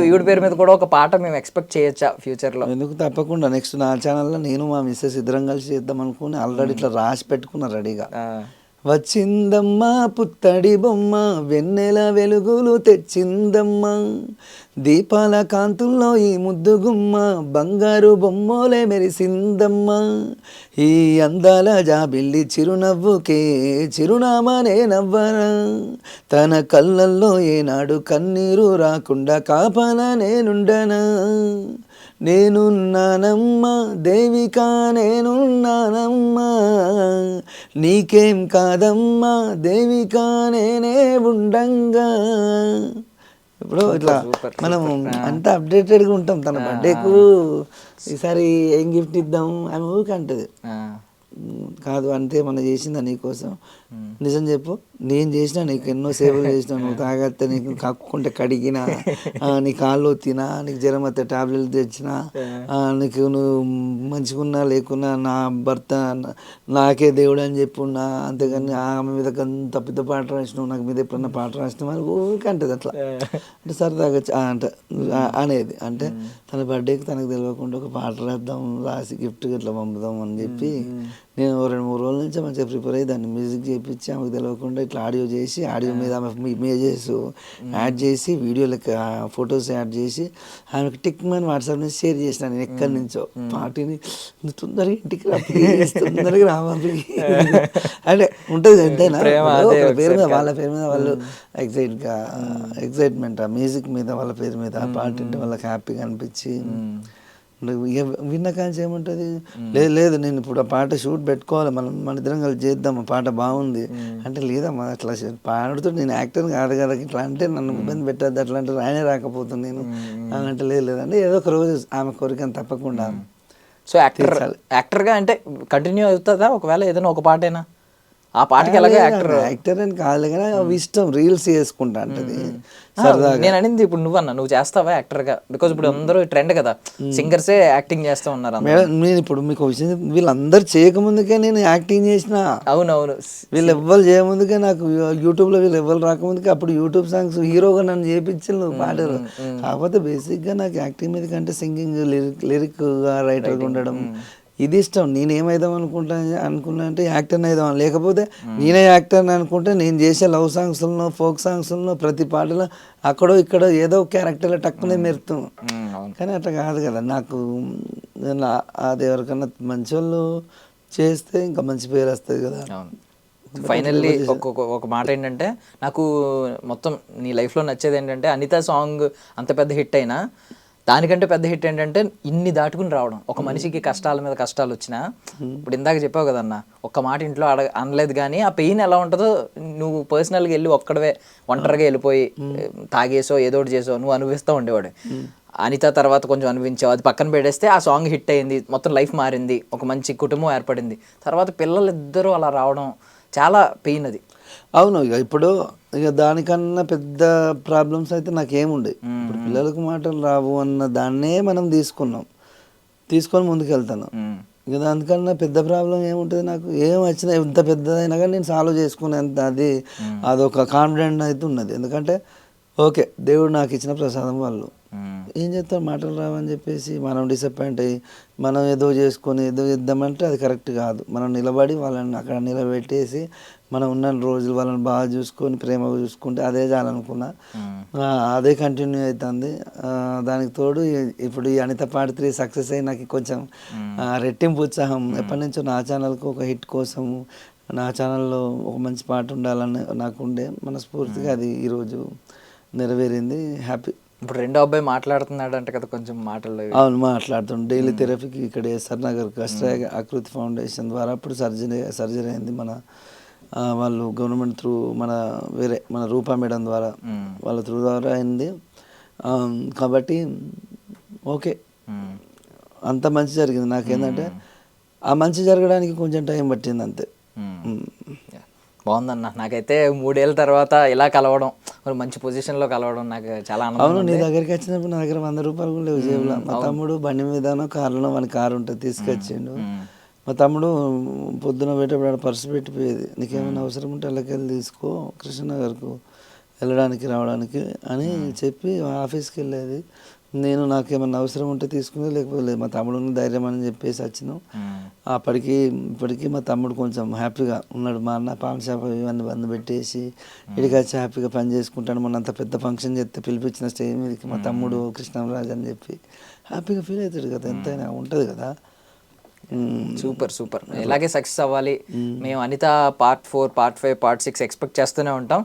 ఈవిడ పేరు మీద కూడా ఒక పాట మేము ఎక్స్పెక్ట్ చేయొచ్చా ఫ్యూచర్లో? ఎందుకు, తప్పకుండా. నెక్స్ట్ నా ఛానల్లో నేను మా మిస్సెస్ ఇద్దరం కలిసి చేద్దాం అనుకుని ఆల్రెడీ ఇట్లా రాసి పెట్టుకున్నా రెడీగా. వచ్చిందమ్మా పుత్తడి బొమ్మ, వెన్నెల వెలుగులు తెచ్చిందమ్మా, దీపాల కాంతుల్లో ఈ ముద్దు గుమ్మ, బంగారు బొమ్మలే మెరిసిందమ్మా, ఈ అందాల జాబిల్లి చిరునవ్వుకే చిరునామానే నవ్వరా, తన కళ్ళల్లో ఏనాడు కన్నీరు రాకుండా కాపాల నేనుండనా, నేనున్నానమ్మా దేవిక నేనున్నానమ్మా, నీకేం కాదమ్మా దేవిక నేనే ఉండంగా. ఇప్పుడు ఇట్లా మనం అంతా అప్డేటెడ్గా ఉంటాం. తన బర్త్డేకు ఈసారి ఏం గిఫ్ట్ ఇద్దాం ఆమె ఊరికి అంటది. కాదు అంటే మనం చేసిందా నీకోసం, నిజం చెప్పు, నేను చేసినా నీకు ఎన్నో సేవలు చేసినా, నువ్వు తాగత్తే నీకు కక్కుంటే కడిగినా, నీ కాళ్ళు తినా, నీకు జ్వరం వస్తే టాబ్లెట్లు తెచ్చినా, నీకు నువ్వు మంచిగున్నా లేకున్నా నా భర్త నాకే దేవుడు అని చెప్పున్నా, అంతేగాని ఆమె మీద అంత పెద్ద పాట రాసినావు, నాకు మీద ఎప్పుడన్నా పాట రాసినావు అని ఊరికే అంటది. అట్లా అంటే సరదాగా అనేది అంటే తన బర్త్డేకి తనకు తెలియకుండా ఒక పాట రాద్దాం, రాసి గిఫ్ట్గా ఇట్లా పంపుదాం అని చెప్పి నేను 2-3 రోజుల నుంచి మంచిగా ప్రిపేర్ అయ్యి దాన్ని మ్యూజిక్ చేయించి ఆమెకు తెలియకుండా ఇట్లా ఆడియో చేసి, ఆడియో మీద ఆమె ఇమేజెస్ యాడ్ చేసి, వీడియోలకు ఫొటోస్ యాడ్ చేసి ఆమెకు టిక్ మని వాట్సాప్ నుంచి షేర్ చేసిన. నేను ఎక్కడి నుంచో పార్టీని తొందరగా ఇంటికి తొందరగా రావాలి అంటే ఉంటుంది. ఎంతైనా పేరు మీద వాళ్ళ పేరు మీద వాళ్ళు ఎగ్జైట్మెంట్, ఆ మ్యూజిక్ మీద వాళ్ళ పేరు మీద పాట అంటే వాళ్ళకి హ్యాపీగా అనిపించి విన్న కాంచి ఏముంటుంది, లేదు నేను ఇప్పుడు ఆ పాట షూట్ పెట్టుకోవాలి, మన ఇద్దరం కలిసి చేద్దాం, ఆ పాట బాగుంది అంటే, లేదమ్మా అట్లా పాడుతూ నేను యాక్టర్ కాదు కదా, ఇట్లా అంటే నన్ను ఇబ్బంది పెట్టద్దు, అట్లా అంటే రాయనే రాకపోతుంది నేను అంటే, లేదంటే ఏదో ఒక రోజు ఆమె కోరికను తప్పకుండా. సో యాక్టర్గా అంటే కంటిన్యూ అవుతుందా ఒకవేళ ఏదైనా ఒక పాటైనా? ఆ పాటకి ఎలాగే యాక్టర్ అని కాదు కానీ అవి ఇష్టం, రీల్స్ చేసుకుంటా అంటది. నేను అనింది ఇప్పుడు నువ్వు చేస్తావా యాక్టర్గా? బికాజ్ ఇప్పుడు అందరూ ట్రెండ్ కదా, సింగర్సే యాక్టింగ్ చేస్తూ ఉన్నారు. నేను ఇప్పుడు మీకు విషయం, వీళ్ళందరూ చేయకముందుకే నేను యాక్టింగ్ చేసిన. అవునవును, వీళ్ళు ఎవ్వరు చేయముందుకే, నాకు యూట్యూబ్లో వీళ్ళు ఎవ్వరు రాకముందుకే అప్పుడు యూట్యూబ్ సాంగ్స్ హీరోగా నన్ను చేయించాను పాటలు. కాకపోతే బేసిక్గా నాకు యాక్టింగ్ మీద కంటే సింగింగ్, లిరిక్ రైటర్గా ఉండడం ఇది ఇష్టం. నేనేమైదాం అనుకున్నా అంటే యాక్టర్ని అయిదాం, లేకపోతే నేనే యాక్టర్ని అనుకుంటే నేను చేసే లవ్ సాంగ్స్లో, ఫోక్ సాంగ్స్లో ప్రతి పాటలో అక్కడో ఇక్కడో ఏదో క్యారెక్టర్లో టక్కునే మెరుతాం. కానీ అట్లా కాదు కదా, నాకు అది ఎవరికన్నా మంచి వాళ్ళు చేస్తే ఇంకా మంచి పేరు వస్తుంది కదా. ఫైనల్లీ ఒక మాట ఏంటంటే, నాకు మొత్తం నీ లైఫ్లో నచ్చేది ఏంటంటే, అనిత సాంగ్ అంత పెద్ద హిట్ అయినా దానికంటే పెద్ద హిట్ ఏంటంటే ఇన్ని దాటుకుని రావడం. ఒక మనిషికి కష్టాల మీద కష్టాలు వచ్చినా, ఇప్పుడు ఇందాక చెప్పావు కదన్న, ఒక్క మాట ఇంట్లో అనలేదు కానీ ఆ పెయిన్ ఎలా ఉంటుందో నువ్వు పర్సనల్గా వెళ్ళి ఒక్కడవే ఒంటరిగా వెళ్ళిపోయి తాగేసో ఏదో ఒకటి చేసో నువ్వు అనుభవిస్తూ ఉండేవాడు. అనిత తర్వాత కొంచెం అనుభవించావు, అది పక్కన పెట్టేస్తే ఆ సాంగ్ హిట్ అయింది, మొత్తం లైఫ్ మారింది, ఒక మంచి కుటుంబం ఏర్పడింది. తర్వాత పిల్లలిద్దరూ అలా రావడం చాలా పెయిన్ అది. అవును, ఇప్పుడు దానికన్నా పెద్ద ప్రాబ్లమ్స్ అయితే నాకేముండే. ఇప్పుడు పిల్లలకు మాటలు రావు అన్న దాన్నే మనం తీసుకొని ముందుకు వెళ్తాను. ఇక దానికన్నా పెద్ద ప్రాబ్లం ఏముంటుంది, నాకు ఏం వచ్చినా ఎంత పెద్దదైనా కానీ నేను సాల్వ్ చేసుకునేంత అదొక కాన్ఫిడెంట్ అయితే ఉన్నది. ఎందుకంటే ఓకే, దేవుడు నాకు ఇచ్చిన ప్రసాదం వాళ్ళు ఏం చేస్తాం, మాటలు రావని చెప్పేసి మనం డిసప్పాయింట్ అయ్యి మనం ఏదో చేసుకొని ఏదో ఇద్దామంటే అది కరెక్ట్ కాదు. మనం నిలబడి వాళ్ళని అక్కడ నిలబెట్టేసి మనం ఉన్న రోజులు వాళ్ళని బాగా చూసుకొని ప్రేమగా చూసుకుంటే అదే చాలనుకున్నా. అదే కంటిన్యూ అవుతుంది. దానికి తోడు ఇప్పుడు ఈ అనిత పార్ట్ 3 సక్సెస్ అయ్యి నాకు కొంచెం రెట్టింపు ఉత్సాహం. ఎప్పటి నుంచో నా ఛానల్కి ఒక హిట్ కోసము నా ఛానల్లో ఒక మంచి పాట ఉండాలని నాకు ఉండే. మనస్ఫూర్తిగా అది ఈరోజు నెరవేరింది. హ్యాపీ. ఇప్పుడు రెండో అబ్బాయి మాట్లాడుతున్నాడు అంట కదా కొంచెం మాటల్లో. అవును, మాట్లాడుతుండే. డైలీ థెరపీకి ఇక్కడ ఎస్ఆర్ నగర్ కష్టాయ ఆకృతి ఫౌండేషన్ ద్వారా అప్పుడు సర్జరీ అయింది. మన వాళ్ళు గవర్నమెంట్ త్రూ మన రూపా మేడం ద్వారా వాళ్ళ త్రూ ద్వారా అయింది. కాబట్టి ఓకే, అంత మంచి జరిగింది. నాకేంటంటే ఆ మంచి జరగడానికి కొంచెం టైం పట్టింది అంతే. బాగుందన్న. నాకైతే 3 ఏళ్ళ తర్వాత ఇలా కలవడం, మంచి పొజిషన్లో కలవడం నాకు చాలా ఆనందం. అవును, నీ దగ్గరికి వచ్చినప్పుడు నా దగ్గర 100 రూపాయలు కూడా లేవు జేబులో. మా తమ్ముడు బండి మీదనో కారులో మన కారు ఉంటుంది తీసుకొచ్చిండు. మా తమ్ముడు పొద్దున పెట్టేప్పుడు పర్సు పెట్టిపోయేది, నీకేమైనా అవసరం ఉంటే వెళ్ళకెళ్ళి తీసుకో కృష్ణనగర్కు వెళ్ళడానికి రావడానికి అని చెప్పి ఆఫీస్కి వెళ్ళేది. నేను నాకేమన్నా అవసరం ఉంటే తీసుకునేది, లేకపోతే లేదు. మా తమ్ముడు ధైర్యం అని చెప్పేసి వచ్చినాం. ఇప్పటికీ మా తమ్ముడు కొంచెం హ్యాపీగా ఉన్నాడు. మా అన్న పాన్ షాప్ ఇవన్నీ బంద్ పెట్టేసి ఇడికి వచ్చి హ్యాపీగా పని చేసుకుంటాడు. మొన్న అంత పెద్ద ఫంక్షన్ చేస్తే పిలిపించిన స్టేజ్ మీదకి మా తమ్ముడు కృష్ణరాజు అని చెప్పి హ్యాపీగా ఫీల్ అవుతాడు కదా, ఎంతైనా ఉంటుంది కదా. Super super. ఇలాగే సక్సెస్ అవ్వాలి. మేము Anitha part 4, part 5, part 6 expect చేస్తూనే ఉంటాం.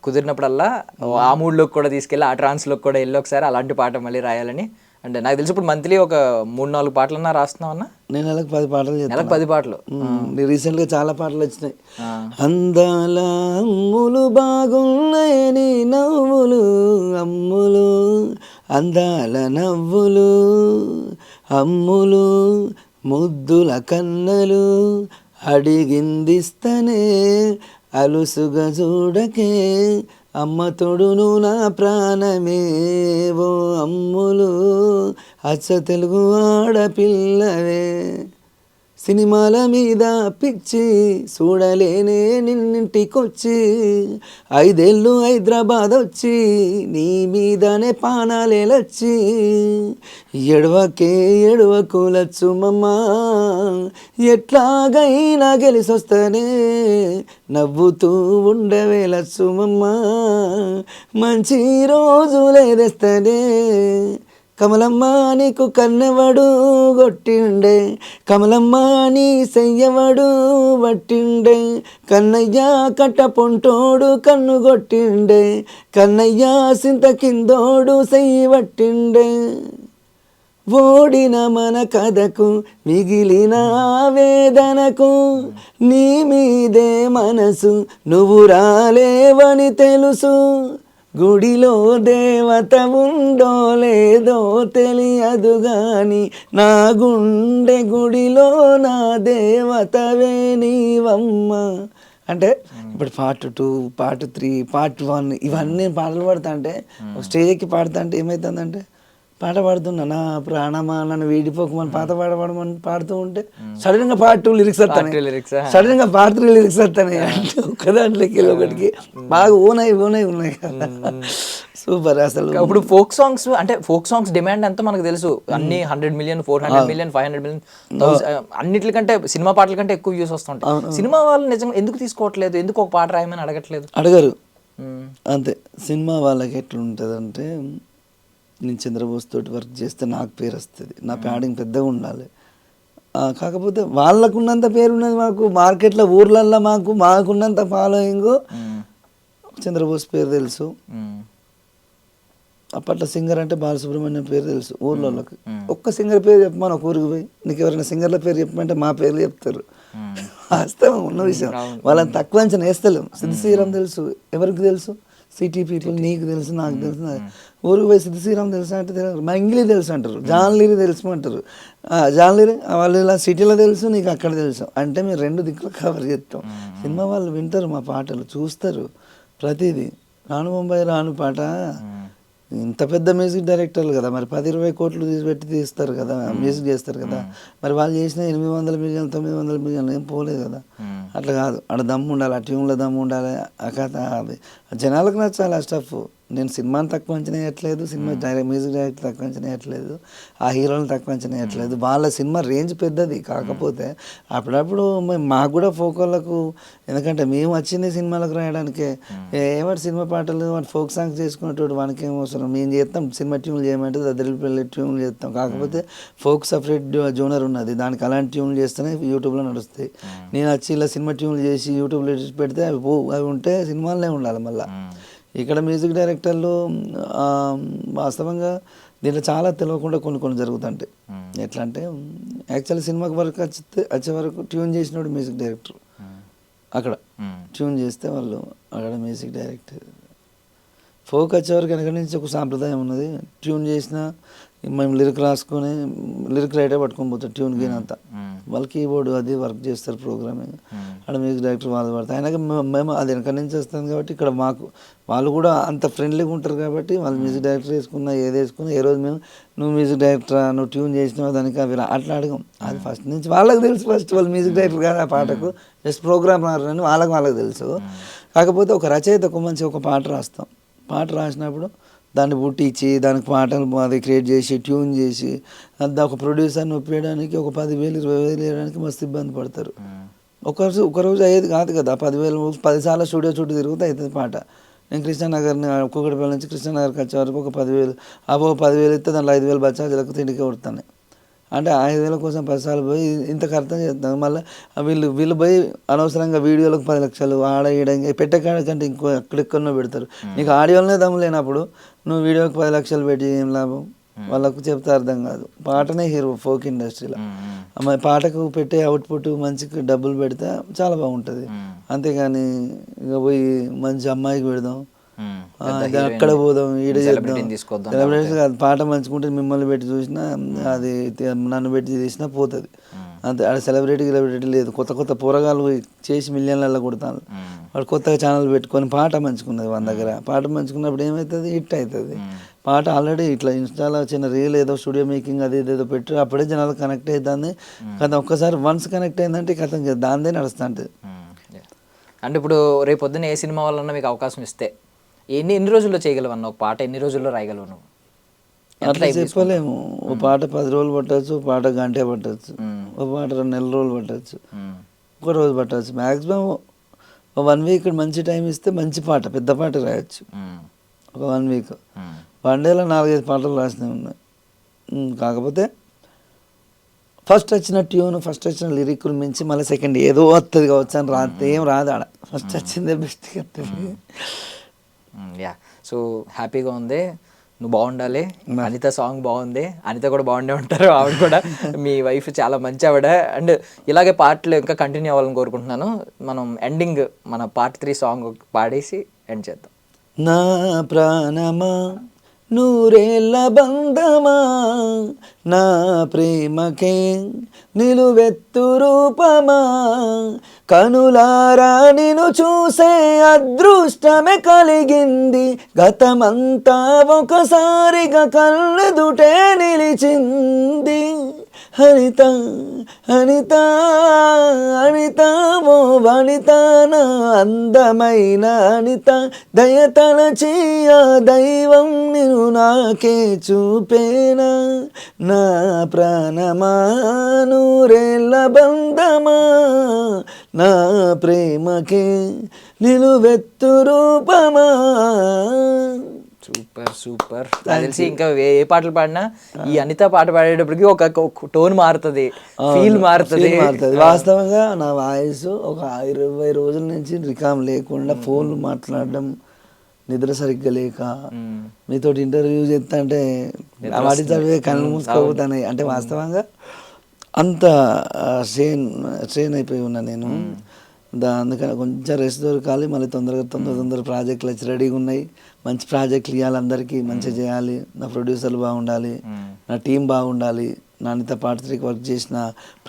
కుదిరినప్పుడల్లా ఆ మూడ్లోకి కూడా తీసుకెళ్ళి ఆ ట్రాన్స్లోకి కూడా వెళ్ళి ఒకసారి అలాంటి పాట మళ్ళీ రాయాలని. అంటే నాకు తెలిసి ఇప్పుడు మంత్లీ ఒక 3-4 పాటలన్నా రాస్తున్నావు అన్న. నేను నెలకు 10 పాటలు, నెలకు 10 పాటలు. రీసెంట్గా చాలా పాటలు వచ్చినాయి. అందాల అమ్ములు బాగున్నాయని నవ్వులు అమ్ములు, అందాల నవ్వులు అమ్ములు, ముద్దుల కన్నలు అడిగిందిస్తనే అలుసుగా చూడకే, అమ్మ తోడును నా ప్రాణమేవో అమ్ములు, అచ్చ తెలుగు ఆడపిల్లవే. సినిమాల మీద పిచ్చి చూడలేనే నిన్నింటికొచ్చి, 5 ఏళ్ళు హైదరాబాద్ వచ్చి నీ మీదనే పానాలేలొచ్చి, ఎడవకు లచ్చుమమ్మ ఎట్లాగైనా గెలిసొస్తనే, నవ్వుతూ ఉండవే లచ్చుమమ్మ మంచి రోజు లేదెస్తనే. కమలమ్మ నీకు కన్నెవడు కొట్టిండే, కమలమ్మ నీ సెయ్యవడు పట్టిండే, కన్నయ్య కట్ట పొంటోడు కన్ను కొట్టిండే, కన్నయ్య సింత కిందోడు సెయ్యి పట్టిండే. ఓడిన మన కథకు మిగిలిన వేదనకు, నీ మీదే మనసు నువ్వు రాలేవని తెలుసు, గుడిలో దేవత ఉందో లేదో తెలియదు గాని, నా గుండె గుడిలో నా దేవతవే నీవమ్మ. అంటే ఇప్పుడు పార్ట్ 2, పార్ట్ 3, పార్ట్ 1 ఇవన్నీ పాటలు పాడుతా అంటే స్టేజ్ ఎక్కి పాడుతా అంటే ఏమవుతుందంటే, పాట పాడుతున్నా నా ప్రాణమా నన్ను వీడిపోకమని పాట పాడమని పాడుతూ ఉంటే సడన్గా పార్ట్ 2 లిరిక్స్ వస్తాయి, సడన్గా పార్ట్ 3 లిరిక్స్ వస్తాయి. అంటే ఒక్కదాంట్లోకి వెళ్ళి ఒకటికి బాగా ఓనై ఉన్నాయి కదా. సూపర్ అసలు. ఇప్పుడు ఫోక్ సాంగ్స్ అంటే ఫోక్ సాంగ్స్ డిమాండ్ ఎంత మనకు తెలుసు. అన్ని 100 మిలియన్, 400 మిలియన్, 500 మిలియన్, అన్నిటికంటే సినిమా పాటల కంటే ఎక్కువ వ్యూస్ వస్తుంటాయి. సినిమా వాళ్ళు నిజంగా ఎందుకు తీసుకోవట్లేదు, ఎందుకు ఒక పాట రాయమని అడగరు అంతే. సినిమా వాళ్ళకి ఎట్లుంటుంది అంటే, నేను చంద్రబోస్ తోటి వర్క్ చేస్తే నాకు పేరు వస్తుంది, నా ప్యాడింగ్ పెద్దగా ఉండాలి. కాకపోతే వాళ్ళకున్నంత పేరు ఉన్నది మాకు మార్కెట్లో, ఊర్లల్లో మాకున్నంత ఫాలోయింగ్ చంద్రబోస్ పేరు తెలుసు. అప్పట్లో సింగర్ అంటే బాలసుబ్రహ్మణ్యం పేరు తెలుసు ఊర్లలోకి. ఒక్క సింగర్ పేరు చెప్పమని ఒక ఊరికి పోయి, నీకు ఎవరైనా సింగర్ల పేరు చెప్పమంటే మా పేర్లు చెప్తారు. వాస్తవం ఉన్న విషయం. వాళ్ళని తక్కువ అంచనా వేస్తలేం. సిద్ధ శ్రీరామ్ తెలుసు, ఎవరికి తెలుసు? City people. నీకు తెలుసు, నాకు తెలుసు. ఊరికి పోయి సిద్ధ శ్రీరామ్ తెలుసు అంటే తెలియదు. మంగిలి తెలుసు అంటారు, జాన్ లీరి తెలుసు అంటారు. జాన్ లీరి వాళ్ళు ఇలా సిటీలో తెలుసు, నీకు అక్కడ తెలుసు. అంటే మేము 2 దిక్కులు కవర్ చేస్తాం. సినిమా వాళ్ళు వింటారు మా పాటలు, చూస్తారు ప్రతిదీ. రాను బొంబాయి రాను పాట ఇంత పెద్ద మ్యూజిక్ డైరెక్టర్లు కదా, మరి 10-20 కోట్లు పెట్టి తీస్తారు కదా, మ్యూజిక్ చేస్తారు కదా. మరి వాళ్ళు చేసిన 800 మిలియన్లు 900 మిలియన్లు ఏం పోలేదు కదా. అట్లా కాదు, ఆడ దమ్ము ఉండాలి, ఆ ట్యూన్లో దమ్ము ఉండాలి, ఆ కథ అది జనాలకు నచ్చాలి. ఆ స్టఫ్ నేను సినిమాని తక్కువ అంచనా వేయట్లేదు, సినిమా మ్యూజిక్ డైరెక్టర్ తక్కువ అంచనా వేయట్లేదు, ఆ హీరోని తక్కువ అంచనా వేయట్లేదు. వాళ్ళ సినిమా రేంజ్ పెద్దది. కాకపోతే అప్పుడప్పుడు మాకు కూడా ఫోకోలకు, ఎందుకంటే మేము వచ్చింది సినిమాలకు రాయడానికే. ఏవాడు సినిమా పాటలు వాడు ఫోక్ సాంగ్స్ చేసుకునేటోడు వానికి ఏం అవసరం. మేము చేస్తాం సినిమా ట్యూన్లు చేయమంటే దద్దరిల్లి ట్యూన్లు చేస్తాం. కాకపోతే ఫోక్ సపరేట్ జోనర్ ఉన్నది, దానికి అలాంటి ట్యూన్లు చేస్తేనే యూట్యూబ్లో నడుస్తాయి. నేను వచ్చి ఇలా సినిమా ట్యూన్లు చేసి యూట్యూబ్లో పెడితే అవి ఉంటే సినిమాలనే ఉండాలి. మళ్ళీ ఇక్కడ మ్యూజిక్ డైరెక్టర్లు వాస్తవంగా దీంట్లో చాలా తెలియకుండా కొన్ని జరుగుతుంటాయి. ఎట్లా అంటే యాక్చువల్లీ సినిమాకి వరకు వచ్చే వరకు ట్యూన్ చేసినప్పుడు మ్యూజిక్ డైరెక్టర్, అక్కడ ట్యూన్ చేస్తే వాళ్ళు అక్కడ మ్యూజిక్ డైరెక్టర్. ఫోక్ వచ్చేవరకు వెనక నుంచి ఒక సాంప్రదాయం ఉన్నది. ట్యూన్ చేసినా మేము లిరిక్ రాసుకొని లిరిక్ రైటర్ పట్టుకొని పోతాం ట్యూన్ గేన్ అంతా. వాళ్ళు కీబోర్డు అది వర్క్ చేస్తారు, ప్రోగ్రామింగ్. అక్కడ మ్యూజిక్ డైరెక్టర్ వాళ్ళు పడతారు. అయినాక మేము అది వెనక నుంచి వస్తాం కాబట్టి ఇక్కడ మాకు వాళ్ళు కూడా అంత ఫ్రెండ్లీగా ఉంటారు కాబట్టి వాళ్ళు మ్యూజిక్ డైరెక్టర్ వేసుకున్నా ఏది వేసుకున్నా ఏ రోజు మేము నువ్వు మ్యూజిక్ డైరెక్టరా, నువ్వు ట్యూన్ చేసినావు దానికి అవి అట్లా అడగం. అది ఫస్ట్ నుంచి వాళ్ళకి తెలుసు. ఫస్ట్ వాళ్ళు మ్యూజిక్ డైరెక్టర్ కాదు ఆ పాటకు, జస్ట్ ప్రోగ్రామ్ రారని వాళ్ళకి తెలుసు. కాకపోతే ఒక రచయిత ఒక పాట రాస్తాం. పాట రాసినప్పుడు దాన్ని పుట్టించి దానికి పాటలు అది క్రియేట్ చేసి ట్యూన్ చేసి అంతా ఒక ప్రొడ్యూసర్ని ఒప్పించడానికి ఒక 10,000 20,000 వేయడానికి మస్తు ఇబ్బంది పడతారు. ఒకరోజు అయ్యేది కాదు కదా. 10,000 10 సార్లు స్టూడియో చుట్టూ తిరుగుతూ అవుతుంది పాట. నేను కృష్ణానగర్ని ఒక్కొక్కటిపల్లి నుంచి కృష్ణానగర్కి వచ్చే వరకు ఒక 10,000 అబో 10,000 ఇస్తే దాంట్లో 5,000 బచ్చాజీలకు తిండికే కొడతాను. అంటే 5,000 కోసం 10 సార్లు పోయి ఇంతకు అర్థం చేస్తాను. మళ్ళీ వీళ్ళు పోయి అనవసరంగా వీడియోలకు 10 లక్షలు ఆడ ఈడంగా పెట్టే కంటే ఇంకో ఎక్కడెక్కడో పెడతారు. నీకు ఆడియోలోనే దమ్ము లేనప్పుడు నువ్వు వీడియోకి 10 లక్షలు పెట్టి ఏం లాభం? వాళ్ళకు చెప్తే అర్థం కాదు. పాటనే హీరో ఫోక్ ఇండస్ట్రీలో. పాటకు పెట్టే అవుట్పుట్ మంచిగా డబ్బులు పెడితే చాలా బాగుంటుంది. అంతేగాని ఇక పోయి మంచి అమ్మాయికి పెడదాం, అక్కడ పోదాం, ఈడ చేద్దాం, సెలబ్రిటీస్ కాదు. పాట మంచుకుంటే మిమ్మల్ని పెట్టి చూసినా అది నన్ను పెట్టి చేసినా పోతుంది అంతే. ఆడ సెలబ్రిటీ లేదు. కొత్త పోరగాళ్ళు చేసి మిలియన్లలో కొడతాను. వాడు కొత్తగా ఛానల్ పెట్టుకొని పాట మంచుకున్నది మన దగ్గర. పాట మంచుకున్నప్పుడు ఏమవుతుంది, హిట్ అవుతుంది. పాట ఆల్రెడీ ఇట్లా ఇన్స్టాలో చిన్న రీల్ ఏదో స్టూడియో మేకింగ్ అది ఏదో పెట్టి అప్పుడే జనాలు కనెక్ట్ అవుతుంది. కథ ఒక్కసారి వన్స్ కనెక్ట్ అయిందంటే కథ దాందే నడుస్తూ ఉంటుంది. అంటే ఇప్పుడు రేపు పొద్దున్న ఏ సినిమా వల్ల మీకు అవకాశం ఇస్తే ఎన్ని రోజుల్లో చేయగలవన్న ఒక పాట, ఎన్ని రోజుల్లో రాయగలవు నువ్వు? అట్లా చెప్పలేము. ఓ పాట 10 రోజులు పట్టచ్చు, పాట గంటే పట్టచ్చు, ఒక పాట 2 నెలల రోజులు పట్టచ్చు, ఒక రోజు పట్టచ్చు. మ్యాక్సిమం 1 వీక్ మంచి టైం ఇస్తే మంచి పాట, పెద్ద పాట రాయొచ్చు. ఒక 1 వీక్ 1 డేలో 4-5 పాటలు రాసినవి ఉన్నాయి. కాకపోతే ఫస్ట్ వచ్చిన ట్యూన్, ఫస్ట్ వచ్చిన లిరిక్లు మించి మళ్ళీ సెకండ్ ఏదో వస్తుంది కావచ్చు అని రాస్తే ఏం రాదు. ఆడ ఫస్ట్ వచ్చిందే బెస్ట్గా వస్తుంది. యా, సో హ్యాపీగా ఉంది. నువ్వు బాగుండాలి. అనిత సాంగ్ బాగుంది. అనిత కూడా బాగుండే ఉంటారు. ఆవిడ కూడా మీ వైఫ్ చాలా మంచి ఆవిడ. అండ్ ఇలాగే పాటలు ఇంకా కంటిన్యూ అవ్వాలని కోరుకుంటున్నాను. మనం ఎండింగ్ మన పార్ట్ 3 సాంగ్ పాడేసి ఎండ్ చేద్దాం. నా ప్రాణమా నూరేళ్ళ బంధమా నా ప్రేమకే నిలువెత్తు రూపమా కనులారా నిన్ను చూసే అదృష్టమే కలిగింది గతమంతా ఒకసారిగా కళ్ళెదుటే నిలిచింది హరిత అనిత అనిత ఓ వనిత నా అందమైన అనిత దయతలచి ఆ దైవం నిన్ను నాకే చూపేనా నా ప్రాణమా నూరేళ్ళ బంధమా నా ప్రేమకే నిలువెత్తు రూపమా. Super super. తెలిసి ఇంకా ఏ పాటలు పాడినా ఈ అనిత పాట పాడేటప్పటికి ఒక టోన్ మారుతుంది, ఫీల్ మారుతుంది. వాస్తవంగా నా వాయిస్ ఒక 20 రోజుల నుంచి రికామ్ లేకుండా ఫోన్లు మాట్లాడడం, నిద్ర సరిగ్గా లేక మీతో ఇంటర్వ్యూ చేస్తా అంటే వాటి చదివే కళ్ళు మూసుకోపోతాయి. అంటే వాస్తవంగా అంత స్ట్రెయిన్ అయిపోయి ఉన్నా నేను. అందుకని కొంచెం రెస్ట్ దొరకాలి. మళ్ళీ తొందర ప్రాజెక్టులు వచ్చి రెడీగా ఉన్నాయి. మంచి ప్రాజెక్టులు ఇవ్వాలి, అందరికీ మంచిగా చేయాలి. నా ప్రొడ్యూసర్లు బాగుండాలి, నా టీం బాగుండాలి. నానిత పార్ట్ 3కి వర్క్ చేసిన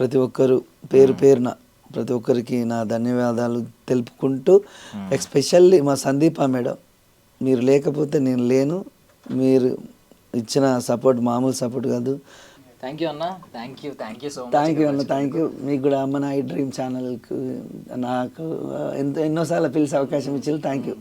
ప్రతి ఒక్కరు పేరున ప్రతి ఒక్కరికి నా ధన్యవాదాలు తెలుపుకుంటూ, ఎస్పెషల్లీ మా సందీప మేడం, మీరు లేకపోతే నేను లేను. మీరు ఇచ్చిన సపోర్ట్ మామూలు సపోర్ట్ కాదు. థ్యాంక్ యూ అన్న. Thank you so much. Thank you అన్న. Thank you. మీకు కూడా అమ్మ నా ఐ డ్రీమ్ ఛానల్కు నాకు ఎన్నోసార్లు పిలిచే అవకాశం ఇచ్చారు. Thank you.